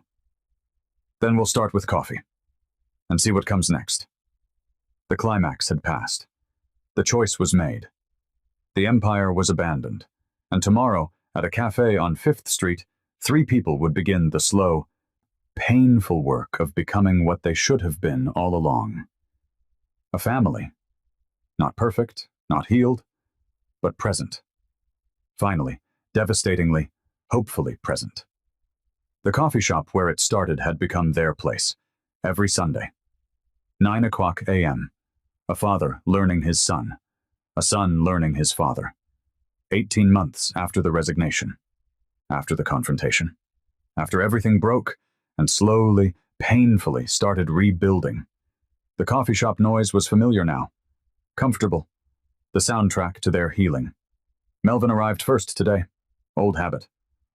Then we'll start with coffee. And see what comes next. The climax had passed. The choice was made. The empire was abandoned, and tomorrow, at a cafe on 5th Street, 3 people would begin the slow, painful work of becoming what they should have been all along. A family. Not perfect, not healed, but present. Finally, devastatingly, hopefully present. The coffee shop where it started had become their place, every Sunday. 9:00 a.m., a father learning his son. A son learning his father. 18 months after the resignation. After the confrontation. After everything broke and slowly, painfully started rebuilding. The coffee shop noise was familiar now. Comfortable. The soundtrack to their healing. Melvin arrived first today. Old habit.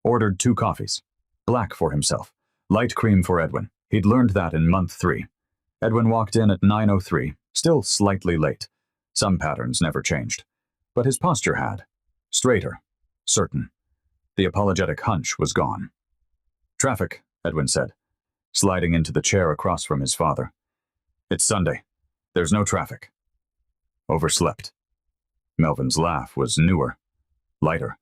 Ordered 2 coffees. Black for himself. Light cream for Edwin. He'd learned that in month 3. Edwin walked in at 9:03, still slightly late. Some patterns never changed, but his posture had. Straighter, certain. The apologetic hunch was gone. Traffic, Edwin said, sliding into the chair across from his father. It's Sunday. There's no traffic. Overslept. Melvin's laugh was newer, lighter,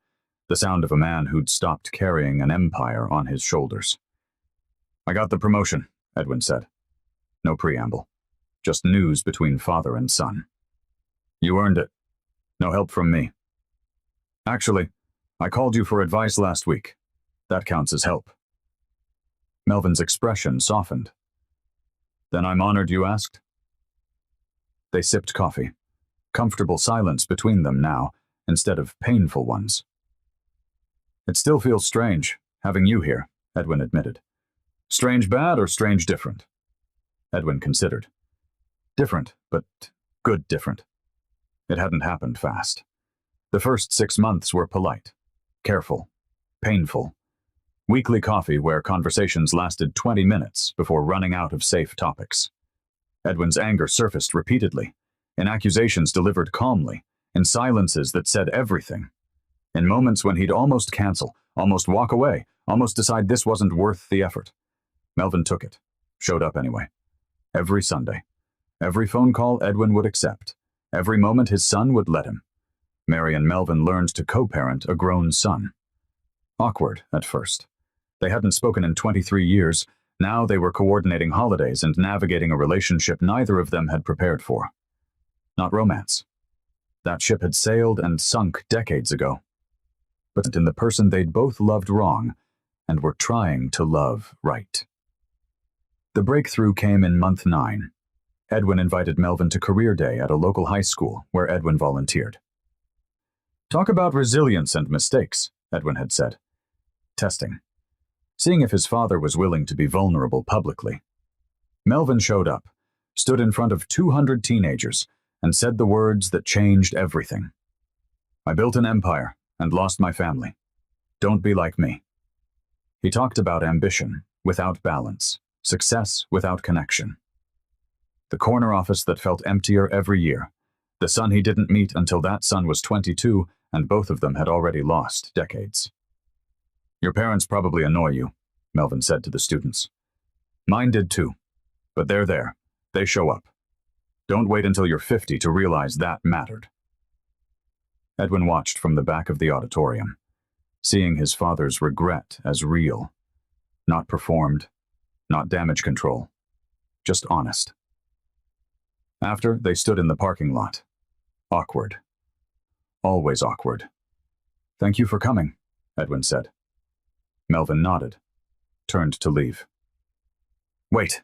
the sound of a man who'd stopped carrying an empire on his shoulders. I got the promotion, Edwin said. No preamble, just news between father and son. You earned it. No help from me. Actually, I called you for advice last week. That counts as help. Melvin's expression softened. Then I'm honored you asked. They sipped coffee. Comfortable silence between them now, instead of painful ones. It still feels strange, having you here, Edwin admitted. Strange bad or strange different? Edwin considered. Different, but good different. It hadn't happened fast. The first 6 months were polite, careful, painful. Weekly coffee where conversations lasted 20 minutes before running out of safe topics. Edwin's anger surfaced repeatedly, in accusations delivered calmly, in silences that said everything. In moments when he'd almost cancel, almost walk away, almost decide this wasn't worth the effort. Melvin took it, showed up anyway. Every Sunday. Every phone call Edwin would accept. Every moment his son would let him. Mary and Melvin learned to co-parent a grown son. Awkward at first. They hadn't spoken in 23 years. Now they were coordinating holidays and navigating a relationship neither of them had prepared for. Not romance. That ship had sailed and sunk decades ago. But in the person they'd both loved wrong and were trying to love right. The breakthrough came in month 9. Edwin invited Melvin to career day at a local high school where Edwin volunteered. "Talk about resilience and mistakes," Edwin had said. Testing. Seeing if his father was willing to be vulnerable publicly. Melvin showed up, stood in front of 200 teenagers, and said the words that changed everything. "I built an empire and lost my family. Don't be like me." He talked about ambition without balance, success without connection. The corner office that felt emptier every year, the son he didn't meet until that son was 22, and both of them had already lost decades. "Your parents probably annoy you," Melvin said to the students. "Mine did too, but they're there. They show up. Don't wait until you're 50 to realize that mattered." Edwin watched from the back of the auditorium, seeing his father's regret as real, not performed, not damage control, just honest. After, they stood in the parking lot. Awkward. Always awkward. "Thank you for coming," Edwin said. Melvin nodded, turned to leave. "Wait."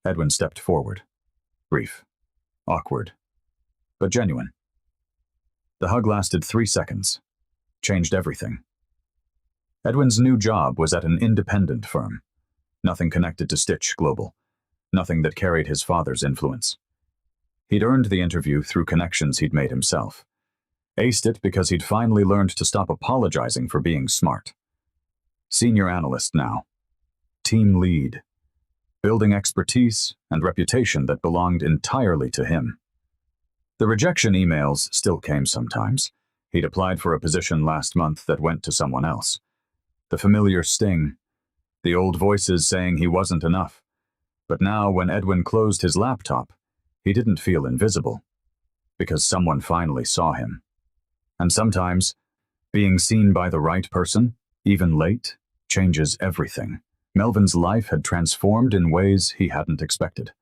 Edwin stepped forward. Brief. Awkward. But genuine. The hug lasted 3 seconds. Changed everything. Edwin's new job was at an independent firm. Nothing connected to Stitch Global. Nothing that carried his father's influence. He'd earned the interview through connections he'd made himself. Aced it because he'd finally learned to stop apologizing for being smart. Senior analyst now. Team lead. Building expertise and reputation that belonged entirely to him. The rejection emails still came sometimes. He'd applied for a position last month that went to someone else. The familiar sting. The old voices saying he wasn't enough. But now, when Edwin closed his laptop, he didn't feel invisible. Because someone finally saw him. And sometimes, being seen by the right person, even late, changes everything. Melvin's life had transformed in ways he hadn't expected.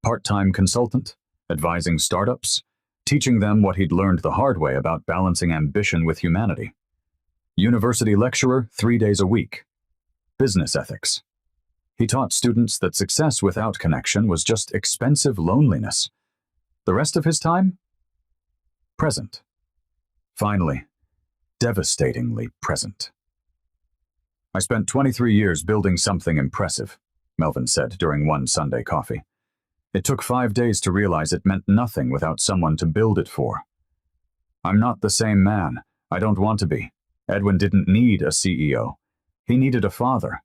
Part-time consultant, advising startups, teaching them what he'd learned the hard way about balancing ambition with humanity. University lecturer 3 days a week. Business ethics. He taught students that success without connection was just expensive loneliness. The rest of his time? Present. Finally, devastatingly present. "I spent 23 years building something impressive," Melvin said during one Sunday coffee. "It took 5 days to realize it meant nothing without someone to build it for. I'm not the same man. I don't want to be. Edwin didn't need a CEO. He needed a father.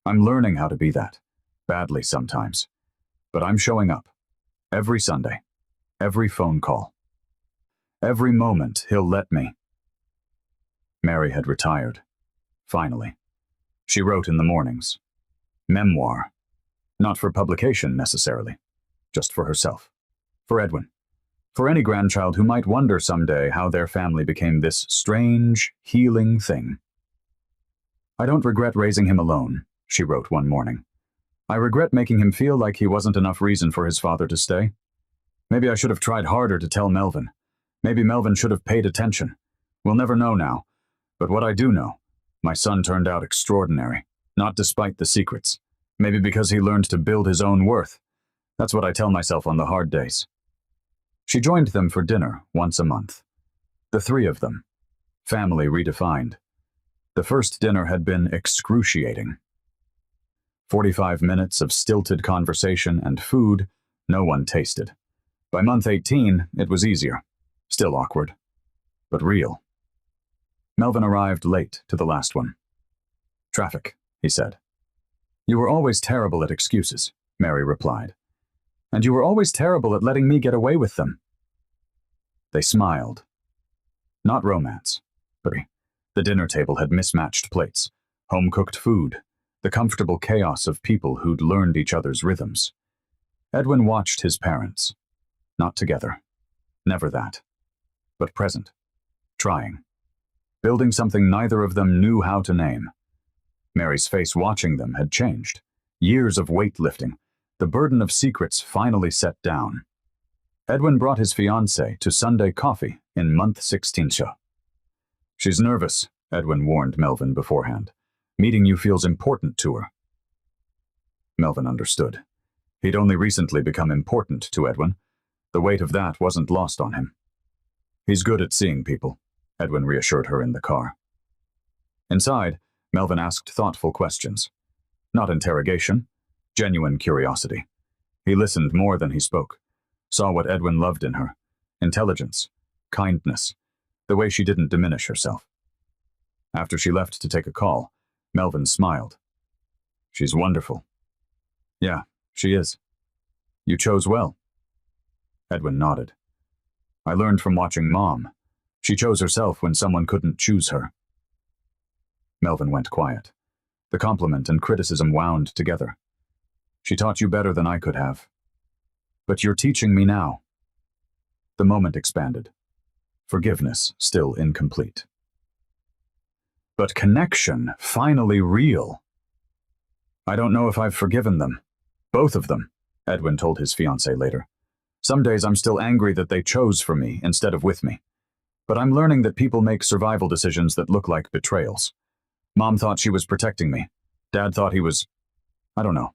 I'm learning how to be that. Badly sometimes. But I'm showing up. Every Sunday. Every phone call. Every moment he'll let me." Mary had retired. Finally. She wrote in the mornings. Memoir. Not for publication necessarily. Just for herself. For Edwin. For any grandchild who might wonder someday how their family became this strange, healing thing. "I don't regret raising him alone," she wrote one morning. "I regret making him feel like he wasn't enough reason for his father to stay. Maybe I should have tried harder to tell Melvin. Maybe Melvin should have paid attention. We'll never know now. But what I do know, my son turned out extraordinary, not despite the secrets. Maybe because he learned to build his own worth. That's what I tell myself on the hard days." She joined them for dinner once a month. The 3 of them. Family redefined. The first dinner had been excruciating. 45 minutes of stilted conversation and food no one tasted. By month 18, it was easier. Still awkward. But real. Melvin arrived late to the last one. "Traffic," he said. "You were always terrible at excuses," Mary replied. "And you were always terrible at letting me get away with them." They smiled. Not romance, but the dinner table had mismatched plates, home-cooked food, the comfortable chaos of people who'd learned each other's rhythms. Edwin watched his parents. Not together. Never that. But present. Trying. Building something neither of them knew how to name. Mary's face watching them had changed. Years of weightlifting, the burden of secrets finally set down. Edwin brought his fiancée to Sunday coffee in month 16. She's nervous, Edwin warned Melvin beforehand. Meeting you feels important to her. Melvin understood. He'd only recently become important to Edwin. The weight of that wasn't lost on him. He's good at seeing people, Edwin reassured her in the car. Inside, Melvin asked thoughtful questions. Not interrogation, genuine curiosity. He listened more than he spoke, saw what Edwin loved in her, intelligence, kindness, the way she didn't diminish herself. After she left to take a call, Melvin smiled. She's wonderful. Yeah, she is. You chose well. Edwin nodded. I learned from watching Mom. She chose herself when someone couldn't choose her. Melvin went quiet. The compliment and criticism wound together. She taught you better than I could have. But you're teaching me now. The moment expanded. Forgiveness still incomplete. But connection finally real. I don't know if I've forgiven them. Both of them, Edwin told his fiancée later. Some days I'm still angry that they chose for me instead of with me. But I'm learning that people make survival decisions that look like betrayals. Mom thought she was protecting me. Dad thought he was, I don't know,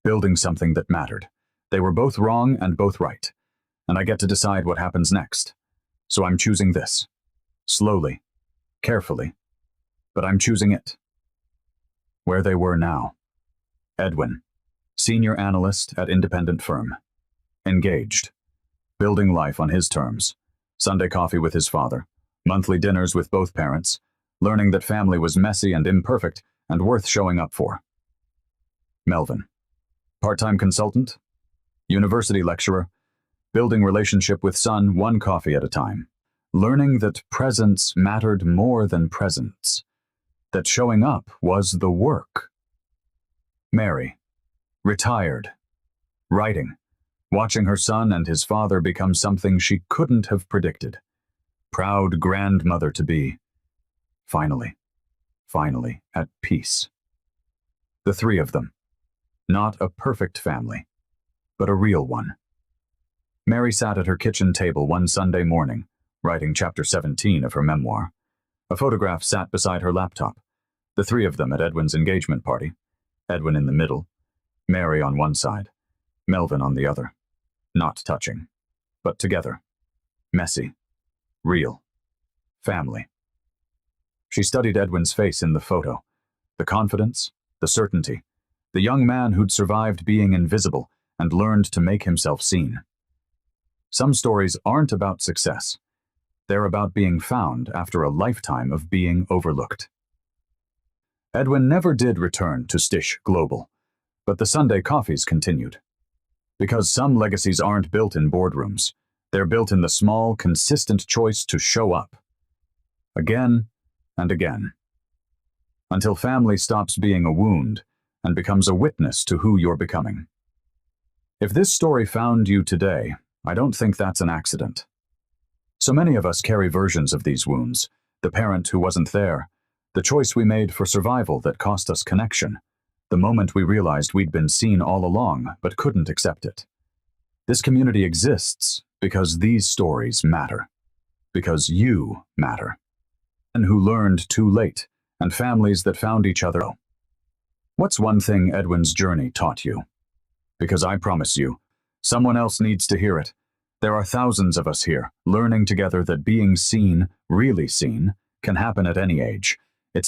building something that mattered. They were both wrong and both right. And I get to decide what happens next. So I'm choosing this. Slowly, carefully. But I'm choosing it. Where they were now. Edwin, senior analyst at independent firm. Engaged. Building life on his terms. Sunday coffee with his father. Monthly dinners with both parents. Learning that family was messy and imperfect and worth showing up for. Melvin. Part-time consultant. University lecturer. Building relationship with son one coffee at a time. Learning that presence mattered more than presence. That showing up was the work. Mary. Retired. Writing. Watching her son and his father become something she couldn't have predicted. Proud grandmother-to-be. Finally, at peace. The three of them. Not a perfect family, but a real one. Mary sat at her kitchen table one Sunday morning, writing chapter 17 of her memoir. A photograph sat beside her laptop. The three of them at Edwin's engagement party. Edwin in the middle, Mary on one side, Melvin on the other. Not touching, but together. Messy. Real. Family. She studied Edwin's face in the photo. The confidence, the certainty, the young man who'd survived being invisible and learned to make himself seen. Some stories aren't about success. They're about being found after a lifetime of being overlooked. Edwin never did return to Stish Global, but the Sunday coffees continued. Because some legacies aren't built in boardrooms, they're built in the small, consistent choice to show up. Again and again. Until family stops being a wound and becomes a witness to who you're becoming. If this story found you today, I don't think that's an accident. So many of us carry versions of these wounds, the parent who wasn't there, the choice we made for survival that cost us connection, the moment we realized we'd been seen all along but couldn't accept it. This community exists because these stories matter. Because you matter. And who learned too late, and families that found each other. What's one thing Edwin's journey taught you? Because I promise you, someone else needs to hear it. There are thousands of us here, learning together that being seen, really seen, can happen at any age,